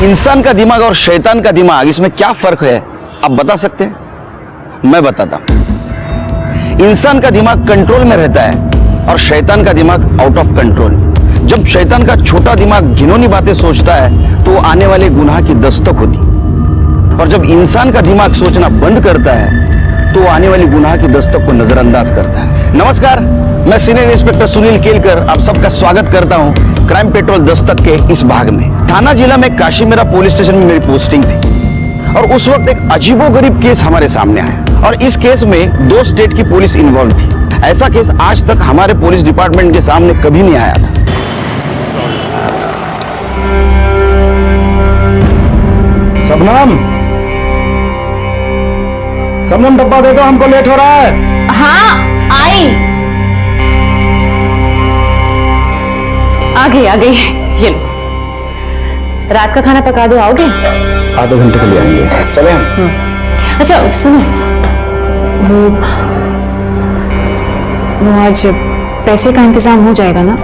इंसान का दिमाग और शैतान का दिमाग, इसमें क्या फर्क है आप बता सकते हैं? मैं बताता हूं। इंसान का दिमाग कंट्रोल में रहता है और शैतान का दिमाग आउट ऑफ कंट्रोल। जब शैतान का छोटा दिमाग घिनौनी बातें सोचता है तो आने वाले गुनाह की दस्तक होती, और जब इंसान का दिमाग सोचना बंद करता है तो आने वाली गुनाह की दस्तक को नजरअंदाज करता है। नमस्कार, मैं सीनियर इंस्पेक्टर सुनील केलकर आप सबका स्वागत करता हूं क्राइम पेट्रोल दस्तक के इस भाग में। थाना जिला में काशीमेरा पुलिस स्टेशन में मेरी पोस्टिंग थी और उस वक्त एक अजीबोगरीब केस हमारे सामने आया और इस केस में 2 स्टेट की पुलिस इन्वॉल्व थी। ऐसा केस आज तक हमारे पुलिस डिपार्टमेंट के सामने कभी नहीं आया था। सबनम डब्बा दे दो, हमको लेट हो रहा है। हाँ आई, आ गई ये लो। रात का खाना पका दो, आओगे? आधे घंटे के लिए आएंगे, चले हम। अच्छा सुनो, वो आज पैसे का इंतजाम हो जाएगा ना?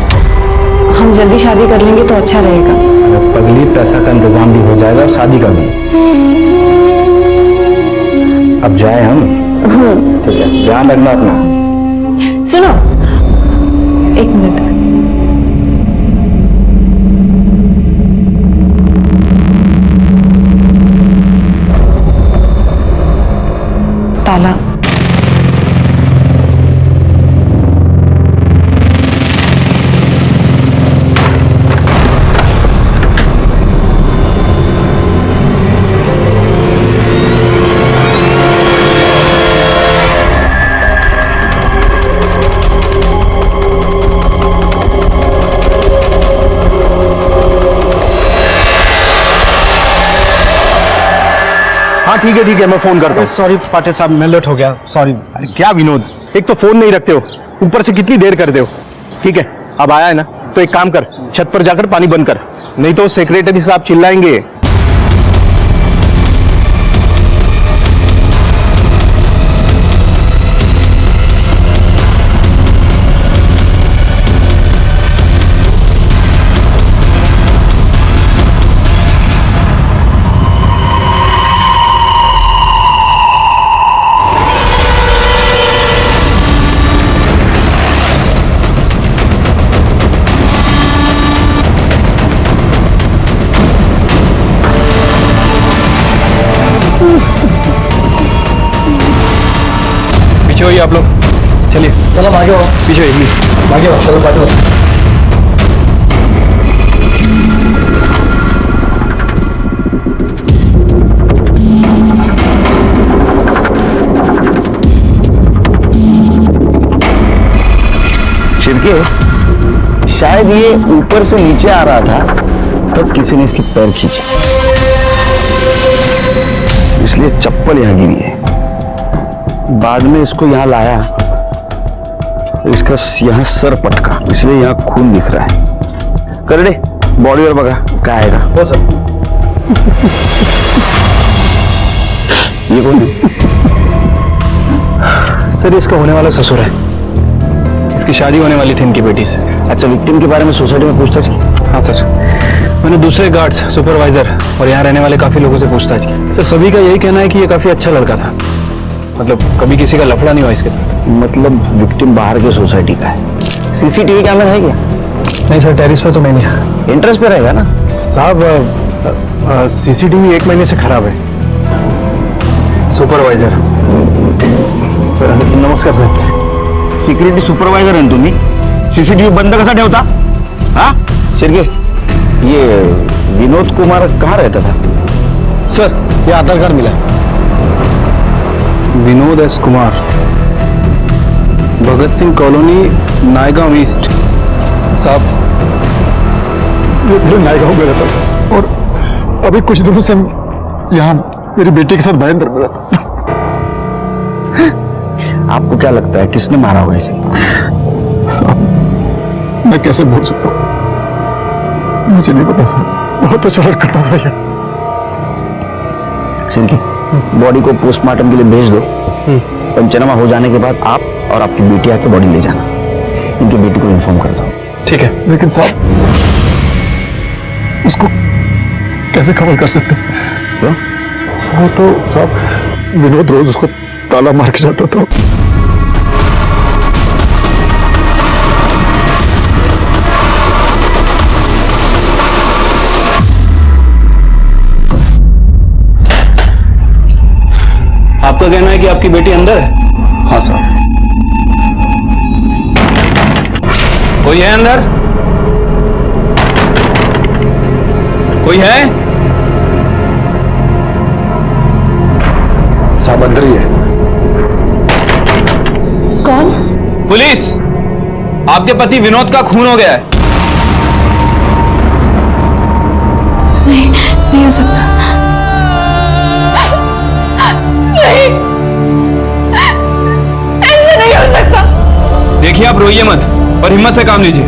हम जल्दी शादी कर लेंगे तो अच्छा रहेगा। पगली, पैसा का इंतजाम भी हो जाएगा और शादी का भी। अब जाए हम? ठीक है, ध्यान रखना अपना। सुनो, 1 मिनट। ताला। हाँ ठीक है, मैं फोन करता हूँ। सॉरी पाटे साहब, मैं लेट हो गया, सॉरी। अरे क्या विनोद, एक तो फोन नहीं रखते हो, ऊपर से कितनी देर करते हो। ठीक है, अब आया है ना तो एक काम कर, छत पर जाकर पानी बंद कर, नहीं तो सेक्रेटरी साहब चिल्लाएंगे। पीछे होइए आप लोग, चलिए। चलो आगे हो, पीछे होइए प्लीज, आगे हो, चलो आगे हो। शिरके, शायद ये ऊपर से नीचे आ रहा था तब किसी ने इसके पैर खींचे, इसलिए चप्पल यहां गिरी है। बाद में इसको यहां लाया तो इसका यहां सर पटका, इसलिए यहां खून दिख रहा है। कर दे बॉडी और बगा क्या आएगा। हो सर। ये कौन है? सर इसका होने वाला ससुर है, इसकी शादी होने वाली थी इनकी बेटी से। अच्छा, विक्टिम के बारे में सोसाइटी में पूछताछ की? हाँ सर, मैंने दूसरे गार्ड्स, सुपरवाइजर और यहाँ रहने वाले काफी लोगों से पूछताछ की। सर सभी का यही कहना है कि ये काफी अच्छा लड़का था, मतलब कभी किसी का लफड़ा नहीं हुआ इसके साथ। मतलब विक्टिम बाहर के सोसाइटी का है। सीसीटीवी कैमरा है क्या? नहीं सर, टेरिस पे तो नहीं है। इंटरेस्ट पे रहेगा ना साहब, सीसीटीवी 1 महीने से खराब है। सुपरवाइजर, नमस्कार सर। सिक्युरिटी सुपरवायझर आहे ना तुम्ही? सीसीटीव्ही बंद कसा ठेवता? हाँ शिर्के, ये विनोद कुमार कहाँ रहता था? सर ये आधार कार्ड मिला है, Vinod S Kumar, Bhagat Singh colony, Naigaon east. साहब ये नायगांव में रहता था और अभी कुछ दिनों से यहाँ मेरी बेटी के साथ भयंकर में रहता। आपको क्या लगता है किसने मारा होगा इसे? साहब मैं कैसे बोल सकता हूँ, मुझे नहीं पता साहब, बहुत अच्छा लड़का था सही। शिर्के, बॉडी को पोस्टमार्टम के लिए भेज दो। पंचनामा हो जाने के बाद आप और आपकी बेटी आके बॉडी ले जाना। इनकी बेटी को इन्फॉर्म कर दो। ठीक है। लेकिन साहब उसको कैसे कवर कर सकते? क्यों? वो तो साहब विनोद रोज उसको ताला मार के जाता था। आपका कहना है कि आपकी बेटी अंदर है? हाँ साहब। कोई है अंदर? कोई है? साहब अंदर ही है। कौन? पुलिस! आपके पति विनोद का खून हो गया है। नहीं, नहीं हो सकता। नहीं, ऐसे नहीं हो सकता। देखिए, आप रोइए मत और हिम्मत से काम लीजिए।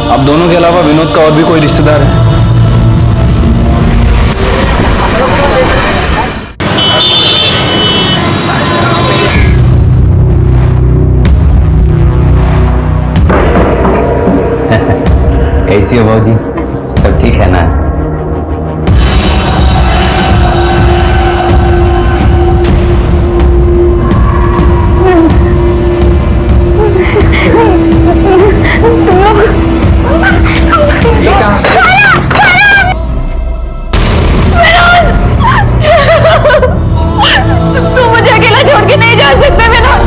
आप दोनों के अलावा विनोद का और भी कोई रिश्तेदार है? कैसी हो भाजी? सब ठीक है ना? तुम मुझे अकेला छोड़ के नहीं जा सकते विनोद।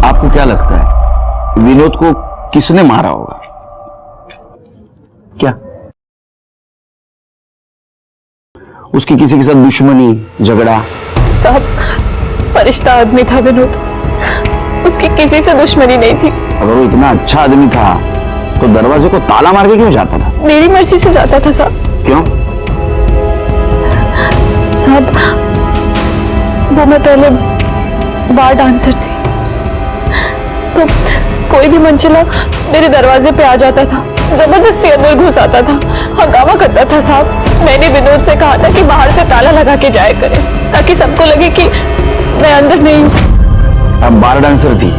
आपको क्या लगता है विनोद को किसने मारा होगा? क्या उसकी किसी के साथ दुश्मनी, झगड़ा? साहब, फरिश्ता आदमी था विनोद, उसकी किसी से दुश्मनी नहीं थी। अगर वो इतना अच्छा आदमी था तो दरवाजे को ताला मार के क्यों जाता था? मेरी मर्जी से जाता था साहब। क्यों? साहब, वो मैं पहले बार डांसर थी, तो कोई भी मंचला मेरे दरवाजे पे आ जाता था, जबरदस्ती अंदर घुस आता था, हंगामा करता था साहब। मैंने विनोद से कहा था कि बाहर से ताला लगा के जाया करे ताकि सबको लगे कि मैं अंदर नहीं हूं। अब बार डांसर थी,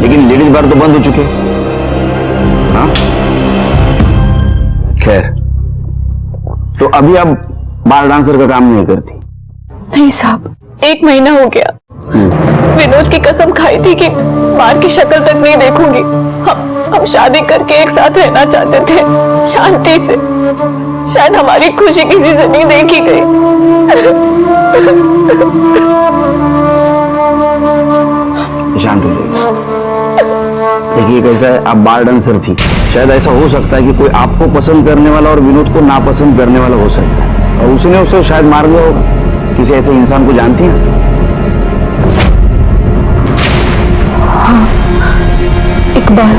लेकिन लेडीज बार तो बंद हो चुके। हाँ, खैर, तो अभी आप बार डांसर का काम नहीं करती? नहीं साहब, 1 महीना हो गया। विनोद की कसम खाई थी कि बार की शक्ल तक नहीं देखूंगी। हम शादी करके एक साथ रहना चाहते थे, शांति से। शायद हमारी खुशी किसी से नहीं देखी गई। शांत हो जाइए। देखिए कैसा है, आप बार डांसर थी, शायद ऐसा हो सकता है कि कोई आपको पसंद करने वाला और विनोद को नापसंद करने वाला हो सकता है, और उसने उसे शायद मार दिया होगा। किसी ऐसे इंसान को जानती हैं? हाँ, इकबाल।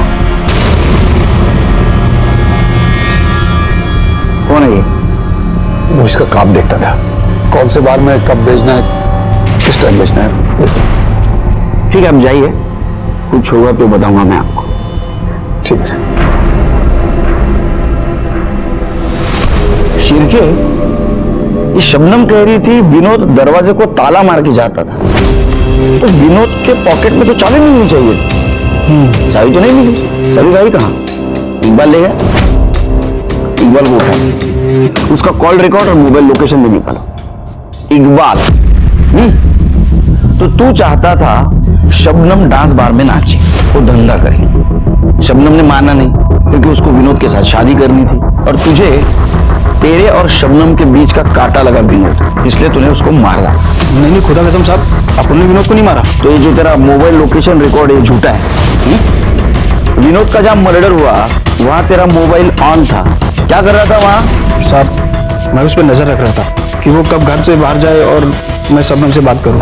कौन है ये? वो इसका काम देखता था, कौन से बार में कब भेजना है, किस टाइम भेजना है, ये सब। ठीक है, आप जाइए, कुछ होगा तो बताऊंगा मैं आपको। ठीक है सर। शिरके, ये शबनम कह रही थी विनोद दरवाजे को ताला मार के जाता था, तो विनोद के पॉकेट में तो चाबी मिलनी चाहिए। चाबी तो नहीं मिली। चाबी गई कहाँ? इकबाल ले गया। इकबाल को उठाओ, उसका कॉल रिकॉर्ड और मोबाइल लोकेशन भी निकालो। इकबाल, तो तू चाहता था शबनम डांस बार में नाचे, वो धंधा करे। शबनम ने माना नहीं, क्योंकि उसको विनोद के साथ शादी करनी थी, और तुझे तेरे और शबनम के बीच का कांटा लगा विनोद, इसलिए तूने उसको मारा। नहीं, खुदा कसम साहब, अपन ने विनोद को नहीं मारा। तो ये जो तेरा मोबाइल लोकेशन रिकॉर्ड है झूठा है। विनोद का जहां मर्डर हुआ वहां तेरा मोबाइल ऑन था, क्या कर रहा था वहां? साहब, मैं उस पर नजर रख रहा था कि वो कब घर से बाहर जाए और मैं शबनम से बात करूं,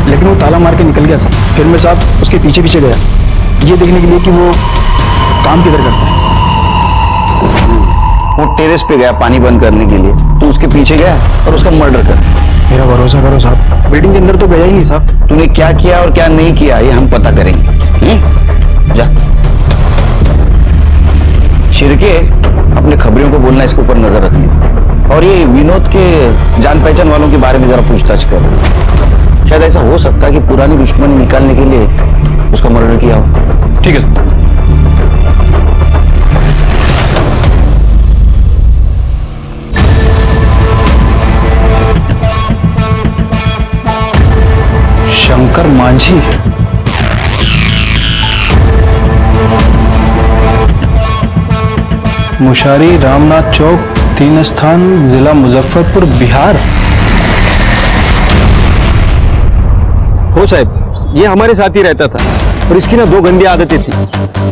लेकिन वो ताला मार के निकल गया साहब। फिर मैं साहब उसके पीछे पीछे गया, ये देखने के लिए कि वो काम किधर करता है। वो टेरेस पे गया पानी बंद करने के लिए, तो उसके पीछे गया और उसका मर्डर कर। मेरा भरोसा करो साहब, बिल्डिंग के अंदर तो गया ही नहीं साहब। तूने क्या किया और क्या नहीं किया ये हम पता करेंगे। जा शिरके, अपने खबरियों को बोलना, इसके ऊपर नजर रखनी, और ये विनोद के जान पहचान वालों के बारे में जरा पूछताछ कर। शायद ऐसा हो सकता है कि पुरानी दुश्मनी निकालने के लिए उसका मर्डर किया हो। ठीक है। शंकर मांझी, मुशारी रामनाथ चौक 3 स्थान, जिला मुजफ्फरपुर, बिहार। हो साहब, ये हमारे साथ ही रहता था और इसकी ना 2 गंदी आदतें थी।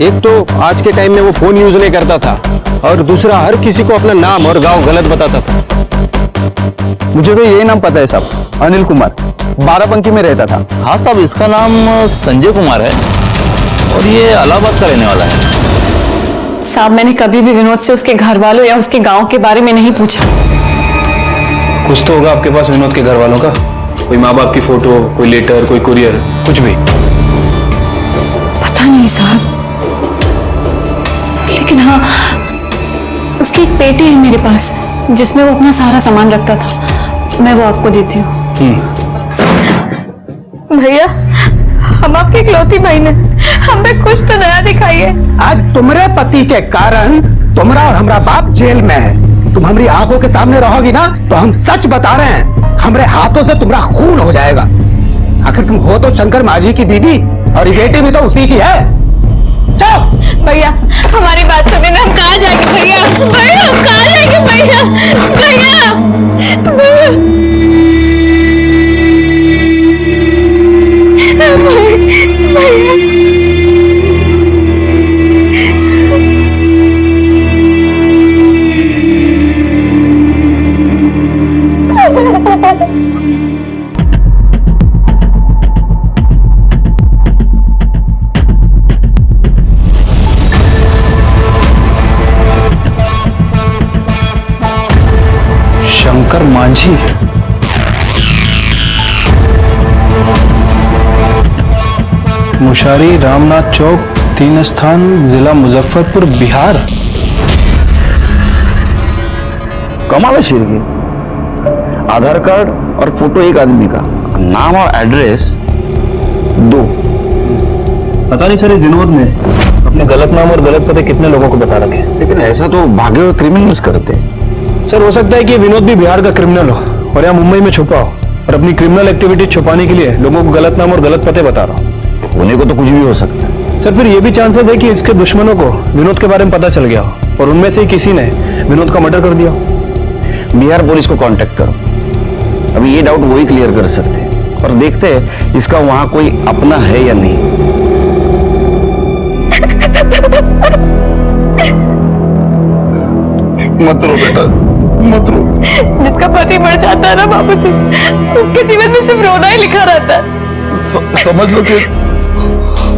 एक तो आज के टाइम में वो फोन यूज नहीं करता था, और दूसरा हर किसी को अपना नाम और गांव गलत बताता था। मुझे तो यही नाम पता है साहब, अनिल कुमार, बाराबंकी में रहता था। हाँ साहब, इसका नाम संजय कुमार है और ये इलाहाबाद का रहने वाला है। साहब, मैंने कभी भी विनोद से उसके घर वालों या उसके गांव के बारे में नहीं पूछा। कुछ तो होगा आपके पास विनोद के घर वालों का, कोई माँ बाप की फोटो, कोई लेटर, कोई कुरियर, कुछ भी। पता नहीं साहब, लेकिन हाँ, उसकी एक पेटी है मेरे पास जिसमें वो अपना सारा सामान रखता था। मैं वो आपको देती हूँ। भैया, हम आपकी इकलौती बहन है, हमें कुछ तो नया दिखाइए। आज तुम्हारे पति के कारण तुम्हारा और हमारा बाप जेल में है। तुम हमारी आंखों के सामने रहोगी ना तो हम सच बता रहे हैं, हमारे हाथों से तुम्हारा खून हो जाएगा। आखिर तुम हो तो शंकर माझी की बीवी और ये बेटी भी तो उसी की है। चलो भैया, हमारी बात सुनिए ना, हम कहाँ जाएंगे भैया? भैया, हम कहाँ जाएंगे भैया? भैया, शंकर मांझी, मुशारी रामनाथ चौक 3 स्थान, जिला मुजफ्फरपुर, बिहार। कमाल है शिरके, आधार कार्ड और फोटो एक आदमी का, नाम और एड्रेस 2। पता नहीं सर, विनोद ने अपने गलत नाम और गलत पते कितने लोगों को बता रखे। लेकिन ऐसा तो भागे हुए क्रिमिनल्स करते हैं। सर, हो सकता है कि विनोद भी बिहार का क्रिमिनल हो और यहाँ मुंबई में छुपा हो और अपनी क्रिमिनल एक्टिविटी छुपाने के लिए लोगों को गलत नाम और गलत पते बता रहा हो। होने को तो कुछ भी हो सकता है। सर, फिर ये भी चांसेस है कि इसके दुश्मनों को विनोद के बारे में पता चल गया हो और उनमें से किसी ने विनोद का मर्डर कर दिया हो। बिहार पुलिस को कांटेक्ट करो, अभी ये डाउट वही क्लियर कर सकते हैं, और देखते हैं इसका वहां कोई अपना है या नहीं। मत रो बेटा, मत रो। जिसका पति मर जाता है ना बाबूजी, उसके जीवन में सिर्फ रोना ही लिखा रहता है। समझ लो कि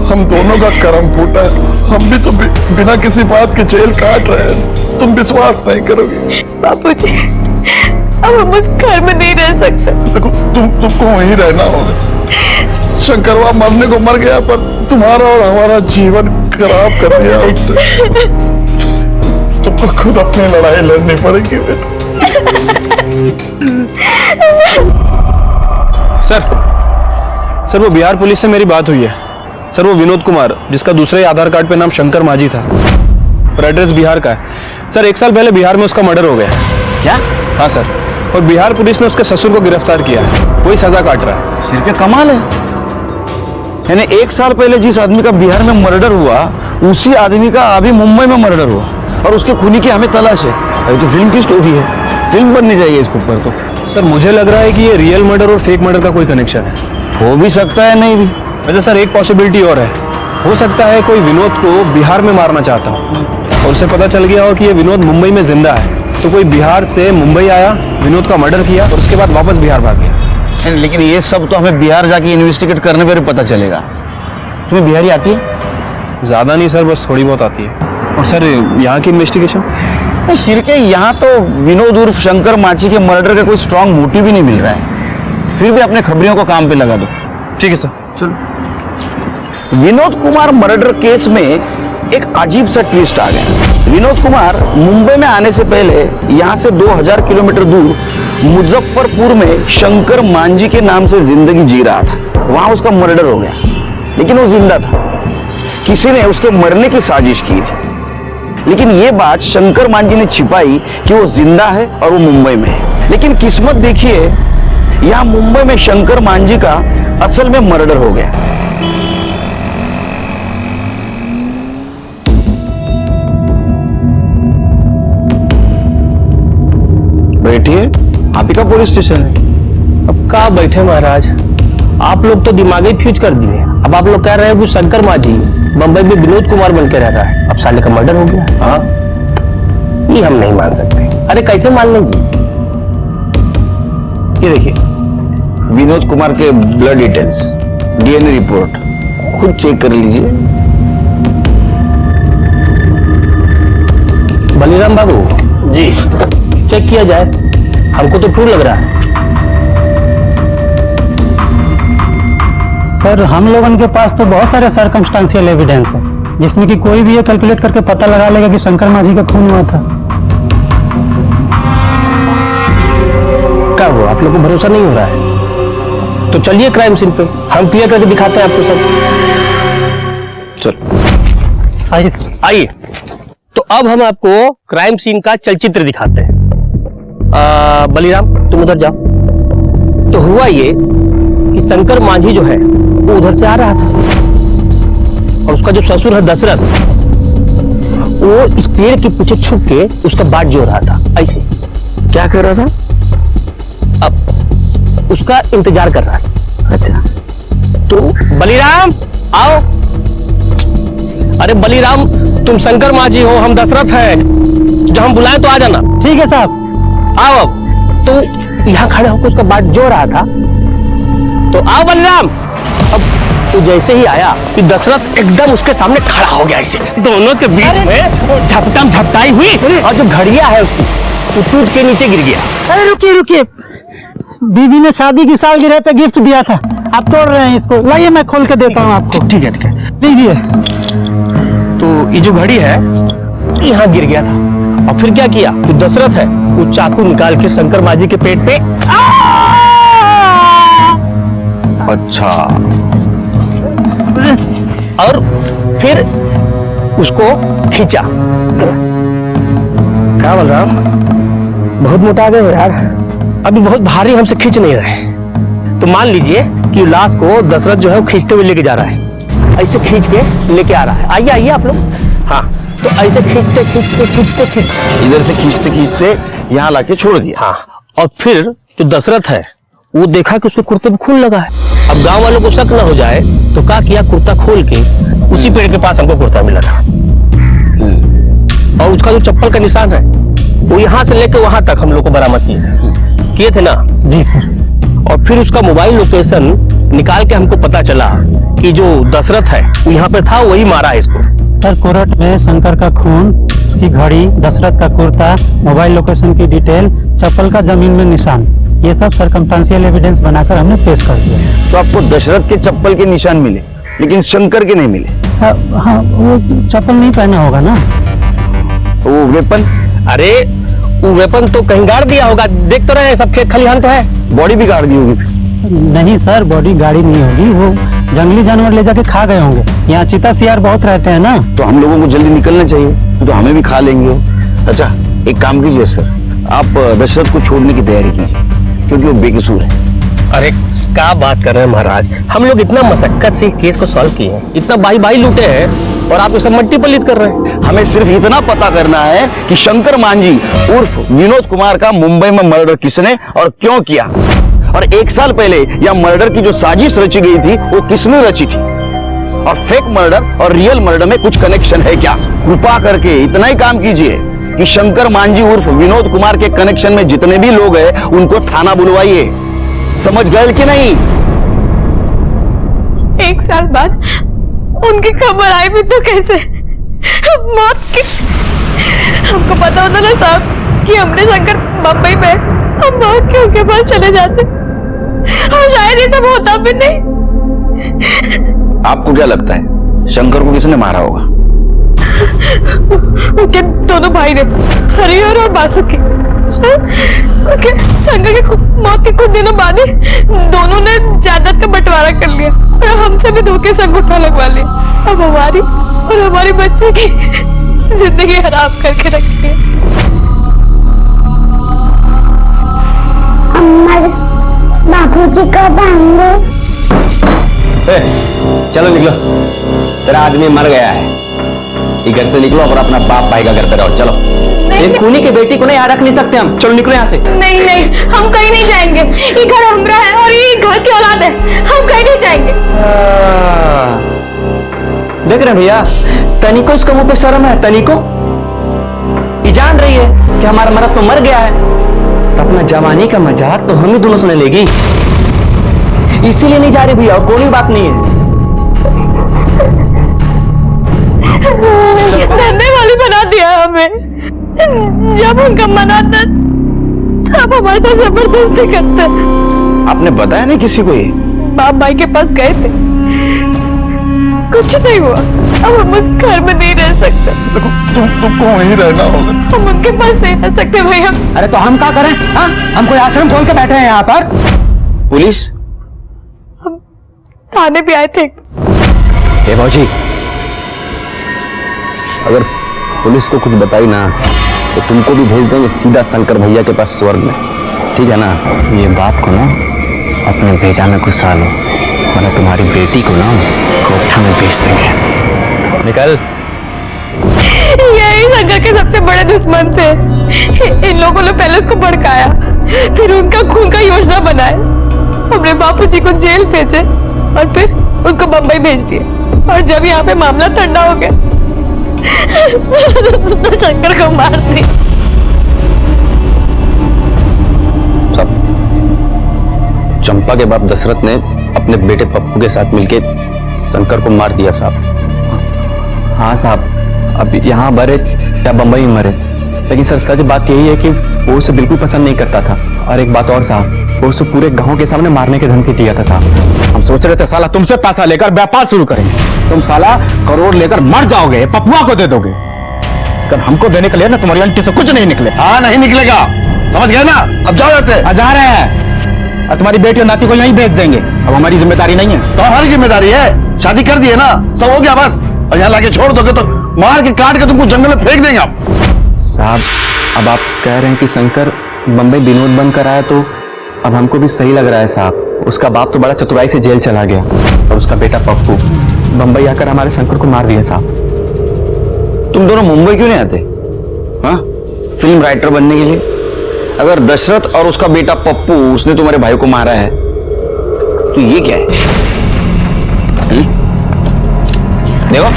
हम दोनों का कर्म फूटा है। हम भी तो बिना किसी बात के जेल काट रहे हैं। तुम विश्वास नहीं करोगे बाबूजी, अब हम उस घर में नहीं रह सकते। देखो, तुमको वहीं रहना होगा। शंकरवा मरने को मर गया, पर तुम्हारा और हमारा जीवन खराब कर दिया उसने। तुमको खुद अपनी लड़ाई लड़नी पड़ेगी बेटा। सर, वो बिहार पुलिस से मेरी बात हुई है। सर, वो विनोद कुमार, जिसका दूसरे आधार कार्ड पे नाम शंकर माझी था और एड्रेस बिहार का है। सर, 1 साल पहले बिहार में उसका मर्डर हो गया। क्या? हाँ सर, और बिहार पुलिस ने उसके ससुर को गिरफ्तार किया है, वही सजा काट रहा है। शिरके, कमाल है। यानी 1 साल पहले जिस आदमी का बिहार में मर्डर हुआ, उसी आदमी का अभी मुंबई में मर्डर हुआ, और उसके खूनी की हमें तलाश है। अभी तो फिल्म की स्टोरी है, फिल्म बननी चाहिए इसके ऊपर तो। सर, मुझे लग रहा है कि ये रियल मर्डर और फेक मर्डर का कोई कनेक्शन है। हो भी सकता है, नहीं भी। वैसे सर, एक पॉसिबिलिटी और है, हो सकता है कोई विनोद को बिहार में मारना चाहता हो और उसे पता चल गया हो कि ये विनोद मुंबई में जिंदा है, तो कोई बिहार से मुंबई आया, विनोद का मर्डर किया और उसके बाद वापस बिहार भाग गया। लेकिन ये सब तो हमें बिहार जाके इन्वेस्टिगेट करने पर पता चलेगा। तुम्हें बिहारी आती है? ज्यादा नहीं सर, बस थोड़ी बहुत आती है। और सर, यहाँ की इन्वेस्टिगेशन? शिरके, यहाँ तो विनोद उर्फ शंकर माची के मर्डर का कोई स्ट्रांग मोटिव भी नहीं मिल रहा है। फिर भी अपने खबरियों को काम पे लगा दो। ठीक है सर, चलो। विनोद कुमार मर्डर केस में एक अजीब सा ट्विस्ट आ गया। विनोद कुमार मुंबई में आने से पहले यहां से 2000 किलोमीटर दूर मुजफ्फरपुर में शंकर मांझी के नाम से जिंदगी जी रहा था। वहां उसका मर्डर हो गया, लेकिन वो जिंदा था। किसी ने उसके मरने की साजिश की थी, लेकिन ये बात शंकर मांझी ने छिपाई कि वो जिंदा है और वो मुंबई में है। लेकिन किस्मत देखिए, यहां मुंबई में शंकर मांझी का असल में मर्डर हो गया। बैठिए, आप ही का पुलिस स्टेशन है। अब कहाँ बैठे महाराज, आप लोग तो दिमागी फ्यूज कर दिए। अब आप लोग कह रहे हैं कि शंकर मांझी बंबई में विनोद कुमार बन के रह रहा है, अब साले का मर्डर हो गया। हाँ, ये हम नहीं मान सकते। अरे कैसे मान लें जी? ये देखिए, विनोद कुमार के ब्लड डिटेल्स, डीएनए रिपोर्ट खुद चेक कर लीजिए। बलिराम बाबू जी, चेक किया जाए, हमको तो ट्रू लग रहा है। सर, हम लोगों के पास तो बहुत सारे सर्कमस्टांशियल एविडेंस है, जिसमें कि कोई भी ये कैलकुलेट करके पता लगा लेगा कि शंकर मांझी का खून हुआ था। क्या हुआ, आप लोग को भरोसा नहीं हो रहा है? तो चलिए क्राइम सीन पे, हम क्लियर करके दिखाते हैं आपको सब। चल आइए सर। आइए, तो अब हम आपको क्राइम सीन का चलचित्र दिखाते हैं। बलिराम, तुम उधर जाओ। तो हुआ ये कि शंकर मांझी जो है वो उधर से आ रहा था, और उसका जो ससुर है दशरथ, वो इस पेड़ के पीछे छुप के उसका बाट जो रहा था। ऐसे क्या कर रहा था? अब उसका इंतजार कर रहा था। अच्छा, तो बलिराम आओ। अरे बलिराम, तुम शंकर मांझी हो, हम दशरथ हैं, जब हम बुलाएं तो आ जाना। ठीक है साहब। आओ। अब तो यहाँ खड़े होकर उसका बाट जो रहा था, तो आओ बलिराम। अब तो जैसे ही आया कि दशरथ एकदम उसके सामने खड़ा हो गया, ऐसे दोनों के बीच में झपटम झपटाई हुई, और जो घड़िया है उसकी वो टूट के नीचे गिर गया। अरे रुकिए रुकिए, बीवी ने शादी की सालगिरह पे गिफ्ट दिया था, आप तोड़ रहे हैं इसको। लाइए मैं खोल के देता हूँ आपको। ठीक है, ठीक है। लीजिए। तो ये जो घड़ी है यहाँ गिर गया था, और फिर क्या किया, जो दशरथ है वो चाकू निकाल के शंकर मांझी के पेट पे अच्छा, और फिर उसको खींचा। क्या बोल रहा हूं, बहुत मोटा गए हो यार, अभी बहुत भारी हमसे खींच नहीं रहे। तो मान लीजिए कि लाश को दशरथ जो है वो खींचते हुए लेके जा रहा है, ऐसे खींच के लेके आ रहा है। आइए आइए आप लोग। हाँ, तो ऐसे खींचते खींचते खींचते खींचते इधर से खींचते खींचते यहाँ लाके छोड़ दिया। हाँ, और फिर जो दशरथ है वो देखा कि उसके कुर्ते पे खून लगा है। अब गांव वालों को शक न हो जाए तो क्या किया, कुर्ता खोल के उसी पेड़ के पास हमको कुर्ता मिला था, और उसका जो चप्पल का निशान है वो यहाँ से लेकर वहां तक हम लोग को बरामद किए थे ना जी सर। और फिर उसका मोबाइल लोकेशन निकाल के हमको पता चला कि जो दशरथ है वो यहाँ पे था, वही मारा है इसको। सर, कोरट में शंकर का खून, उसकी घड़ी, दशरथ का कुर्ता, मोबाइल लोकेशन की डिटेल, चप्पल का जमीन में निशान, ये सब सर्कमस्टांशियल एविडेंस बनाकर हमने पेश कर दिया। तो आपको दशरथ के चप्पल के निशान मिले, लेकिन शंकर के नहीं मिले। हाँ, वो चप्पल नहीं पहना होगा ना। वो वेपन? अरे वो वेपन तो कहीं गाड़ दिया होगा, देख तो रहे हैं, सब खेत खलिहान तो है। बॉडी भी गाड़ दी होगी फिर। नहीं सर, बॉडी गाड़ी नहीं होगी, वो जंगली जानवर ले जाके खा गए होंगे। यहाँ चीता सियार बहुत रहते हैं ना। तो हम लोगों को जल्दी निकलना चाहिए, तो हमें भी खा लेंगे वो। अच्छा, एक काम कीजिए सर, आप दशरथ को छोड़ने की तैयारी कीजिए, क्योंकि वो बेकसूर है। अरे क्या बात कर रहे हैं महाराज, हम लोग इतना मशक्कत से केस को सॉल्व किए हैं, इतना बाई लूटे हैं, और आप तो सब मट्टी पलीत कर रहे हैं। हमें सिर्फ इतना पता करना है कि शंकर मांझी उर्फ विनोद कुमार का मुंबई में मर्डर किसने और क्यों किया, और 1 साल पहले यह मर्डर की जो साजिश रची गई थी वो किसने रची थी, और फेक मर्डर और रियल मर्डर में कुछ कनेक्शन है क्या। कृपा करके इतना ही काम कीजिए कि शंकर मांझी उर्फ विनोद कुमार के कनेक्शन में जितने भी लोग हैं उनको थाना बुलवाइए। समझ गए कि नहीं? 1 साल बाद उनकी खबर आई भी तो कैसे, मौत की। हमको पता होता ना साहब कि हमने शंकर मुंबई में, हम मौत के उनके पास चले जाते, और शायद ये सब होता भी नहीं। आपको क्या लगता है शंकर को किसने मारा होगा? उनके दोनों भाई ने, हरिहर और बासुकी। उनके शंकर की मौत के कुछ दिनों बाद ही दोनों ने जायदाद का बंटवारा कर लिया और हमसे भी धोखे से अंगूठा लगवा लिया। अब हमारी और हमारे बच्चे की जिंदगी हराम करके रखी है। बापूजी कब आएंगे? चलो निकलो, तेरा आदमी मर गया है। ये घर से निकलो और अपना बाप भाई का घर पे रहो। चलो। एक खूनी की बेटी को नहीं यहाँ रख नहीं सकते हम। चलो निकलो यहाँ से। नहीं नहीं, हम कहीं नहीं जाएंगे। ये घर हमारा है और ये घर की औलाद है, हम कहीं नहीं जाएंगे। देख रहे भैया, तनिको इसको मुंह पे शर्म है। तनिको ये जान रही है कि हमारा मर्द तो मर गया है, तो अपना जवानी का मजाक तो हम ही दोनों सुने लेगी। इसीलिए नहीं जा रही भैया, और कोई बात नहीं है। धंधे वाली बना दिया हमें। जब उनका मन आता तब हमारे साथ जबरदस्ती करते। आपने बताया नहीं किसी को ये? बाप भाई के पास गए थे, कुछ नहीं हुआ। अब हम उस घर में नहीं रह सकते। तुमको वहीं रहना होगा। हम उनके पास नहीं रह सकते भैया। अरे तो हम क्या करें? हाँ, हम कोई आश्रम खोल के बैठे हैं यहाँ पर। पुलिस? हम थाने भी आए थे। ए भौजी, अगर पुलिस को कुछ बताई ना तो तुमको भी भेज देंगे सीधा शंकर भैया के पास स्वर्ग में, ठीक है ना? ये बात को ना अपने भेजा में घुसा लो, वरना तुम्हारी बेटी को ना कोठा में बेच देंगे। निकल। यही शंकर के सबसे बड़े दुश्मन थे। इन लोगों ने पहले उसको भड़काया, फिर उनका खून का योजना बनाया। हमने बापूजी को जेल भेजे और फिर उनको बंबई भेज दिए। और जब यहाँ पे मामला ठंडा हो गया तो शंकर को मार दी। चंपा के बाप दशरथ ने अपने बेटे पप्पू के साथ मिलकर शंकर को मार दिया साहब। हाँ साहब, अब यहाँ मरे या बंबई में मरे, लेकिन सर सच बात यही है कि वो उसे बिल्कुल पसंद नहीं करता था। और एक बात और साहब, वो उसे पूरे गांव के सामने मारने की धमकी दिया था साहब। हम सोच रहे थे साला तुमसे पैसा लेकर व्यापार शुरू करेंगे, तुम साला करोड़ लेकर मर जाओगे, पपुआ को दे दोगे। अगर हमको देने के लिए ना तुम्हारी अंटी से कुछ नहीं निकले। हाँ, नहीं निकलेगा, समझ गए ना? अब जाओ यहाँ से। जा रहे हैं, और तुम्हारी बेटी और नाती को यहीं भेज देंगे। अब हमारी जिम्मेदारी नहीं है। तो हमारी जिम्मेदारी है, शादी कर दी है ना, सब हो गया बस। और यहाँ लाके छोड़ दोगे तो मार के काट के तुमको जंगल में फेंक देंगे आप। साहब, अब आप कह रहे हैं कि शंकर बंबई विनोद बनकर आया, तो अब हमको भी सही लग रहा है साहब। उसका बाप तो बड़ा चतुराई से जेल चला गया और उसका बेटा पप्पू बंबई आकर हमारे शंकर को मार दिया साहब। तुम दोनों मुंबई क्यों नहीं आते? हाँ, फिल्म राइटर बनने के लिए? अगर दशरथ और उसका बेटा पप्पू उसने तुम्हारे भाई को मारा है तो ये क्या है? देखो,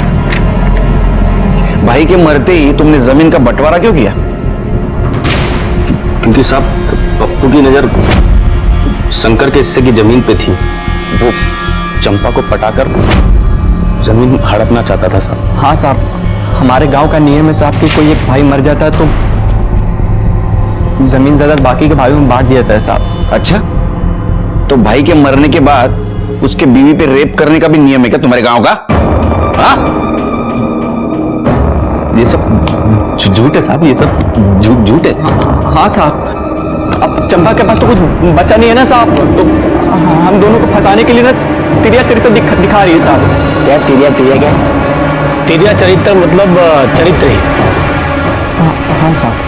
भाई के मरते ही तुमने जमीन का बंटवारा क्यों किया? क्योंकि साहब पप्पू की नजर शंकर के हिस्से की जमीन पे थी। वो चंपा को पटाकर जमीन हड़पना चाहता था साहब। हाँ साहब, हमारे गांव का नियम है साहब कि कोई एक भाई मर जाता है तो जमीन जायदाद बाकी के भाइयों में बांट दिया जाता है साहब। अच्छा, तो भाई के मरने के बाद उसके बीवी पे रेप करने का भी नियम है क्या तुम्हारे गांव का? हाँ? ये सब झूठ है साहब, ये सब झूठ है। हाँ साहब, अब चंपा के पास तो कुछ बचा नहीं है ना साहब, तो हम दोनों को फंसाने के लिए ना तिरिया चरित्र दिखा रही है साहब। क्या तिरिया? तिरिया क्या? तेरा चरित्र मतलब चरित्र ही। हाँ साहब।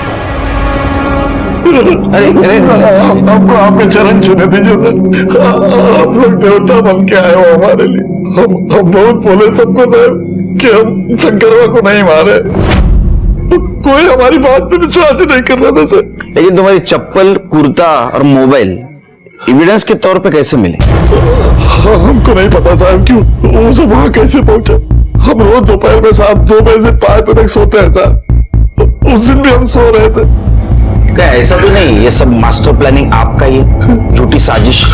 अरे आपको आपके चरण छूने दीजिए सर। आप लोग देवता बन के आए हो हमारे लिए। हम बहुत बोले सबको साहब कि हम शंकरवा को नहीं मारे, कोई हमारी बात पे विश्वास ही नहीं कर रहा था सर। लेकिन तुम्हारी चप्पल, कुर्ता और मोबाइल एविडेंस के तौर पे कैसे मिले? हमको नहीं पता साहब क्यों वो सब वहां कैसे पहुंचे। हम रोज दोपहर में साहब 2 बजे से 5 बजे तक सोते हैं साहब। उस दिन भी हम सो रहे थे। क्या ऐसा तो नहीं ये सब मास्टर प्लानिंग आपका ही झूठी साजिश?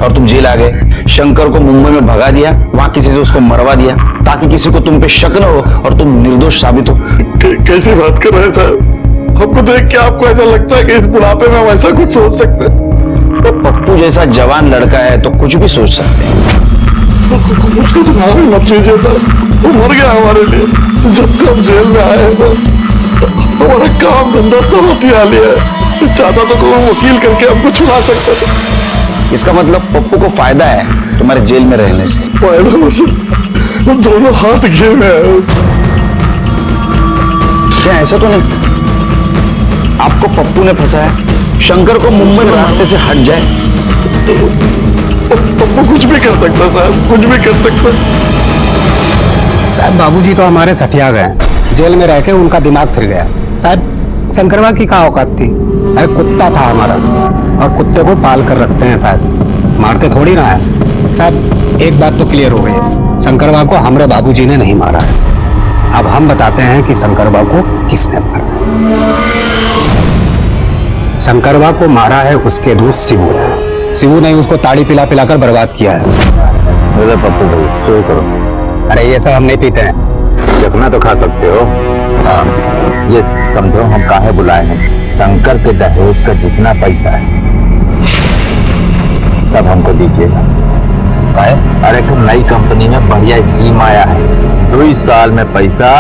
और तुम जेल आ गए, शंकर को मुंबई में भगा दिया, वहां किसी से उसको मरवा दिया ताकि किसी को तुम पे शक न हो और तुम निर्दोष साबित हो। कैसी बात कर रहे हैं साहब? हमको देख के आपको ऐसा लगता है कि इस बुढ़ापे में हम ऐसा कुछ सोच सकते हैं? तो पप्पू जैसा जवान लड़का है तो कुछ भी सोच सकते हैं। उसका तो नाम ही मत लीजिए साहब, वो मर गया हमारे लिए। जब से हम जेल में आए तो हमारा काम धंधा सब हथिया लिया है। चाहता तो कोई वकील करके हमको छुड़ा सकता था। इसका मतलब पप्पू को फायदा है तुम्हारे जेल में रहने से। फायदा मतलब दोनों हाथ घेर में आए। क्या ऐसा तो नहीं आपको पप्पू ने फंसाया शंकर को मुंबई रास्ते से हट जाए? पप्पू कुछ भी कर सकता साहब, कुछ भी कर सकता। साहब बाबूजी तो हमारे सठिया गए, जेल में रह के उनका दिमाग फिर गया। साहब शंकरवा की क्या औकात थी? अरे कुत्ता था हमारा, और कुत्ते को पाल कर रखते हैं साहब, मारते थोड़ी ना है। साहब एक बात तो क्लियर हो गई है, शंकरवा को हमारे बाबूजी ने नहीं मारा है। अब हम बताते हैं कि शंकरवा को किसने मारा है। शंकरवा को मारा है उसके दोस्त शिवू ने। शिवू ने उसको ताड़ी पिला पिलाकर बर्बाद किया है। पप्पू भाई शुरू करो। अरे ये सब हम नहीं पीते हैं। जखना तो खा सकते हो। ये समझो हम काहे बुलाए हैं। शंकर के दहेज का जितना पैसा है सब हमको दीजिएगा। काहे? अरे एक नई कंपनी में बढ़िया स्कीम आया है, 2 साल में पैसा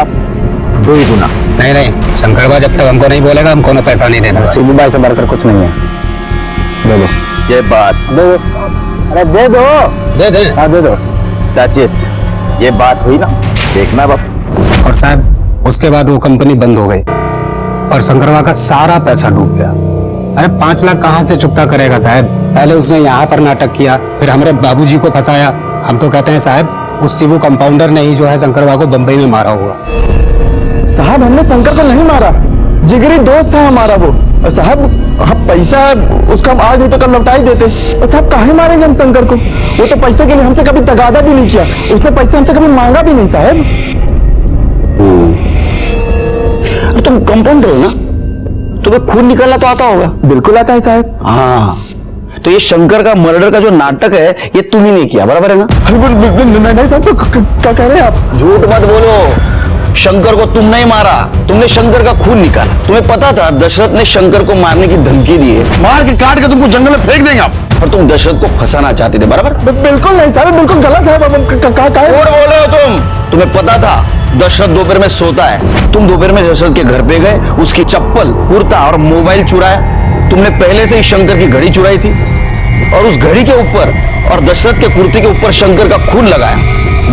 2 गुना। नहीं नहीं, शंकरवा जब तक हमको नहीं बोलेगा हम कोनो पैसा नहीं देना। शिवू भाई से बढ़कर कुछ नहीं है। दे दो ये बात, दे दो। अरे दे दो, दे दे। हाँ दे दो। That's it. ये बात हुई ना, देखना बाप। और साहब उसके बाद वो कंपनी बंद हो गई और शंकरवा का सारा पैसा डूब गया। अरे 5 लाख कहाँ से चुकता करेगा साहब? पहले उसने यहाँ पर नाटक किया, फिर हमारे बाबूजी को फंसाया। हम तो कहते हैं साहब उस शिवू कंपाउंडर ने ही जो है शंकरवा को बंबई में मारा होगा। साहब हमने शंकर को नहीं मारा, जिगरी दोस्त था हमारा वो। और साहब हम पैसा उसका हम आज नहीं तो कल लौटा ही देते। और साहब काहे मारेंगे हम शंकर को? वो तो पैसे के लिए हमसे कभी तगादा भी नहीं किया, उसने पैसे हमसे कभी मांगा भी नहीं साहब। तुम कंपाउंडर हो ना, तुम्हें खून निकालना तो आता होगा। बिल्कुल आता है साहब। हाँ, तो ये शंकर का मर्डर का जो नाटक है ये तुम ही नहीं किया, बराबर है ना? नहीं साहब, तो क्या कह रहे हैं आप? झूठ मत बोलो। शंकर को तुम नहीं मारा, तुमने शंकर का खून निकाला। तुम्हें पता था दशरथ ने शंकर को मारने की धमकी दी है, मार के काट के तुमको जंगल में फेंक देंगे आप। और तुम दशरथ को फंसाना चाहते थे, बराबर? बिल्कुल नहीं साहब, बिल्कुल गलत है। झूठ बोल रहे हो तुम। तुम्हें पता था दशरथ दोपहर में सोता है, तुम दोपहर में दशरथ के घर पे गए, उसकी चप्पल, कुर्ता और मोबाइल चुराया। तुमने पहले से ही शंकर की घड़ी चुराई थी और उस घड़ी के ऊपर और दशरथ के कुर्ते के ऊपर शंकर का खून लगाया।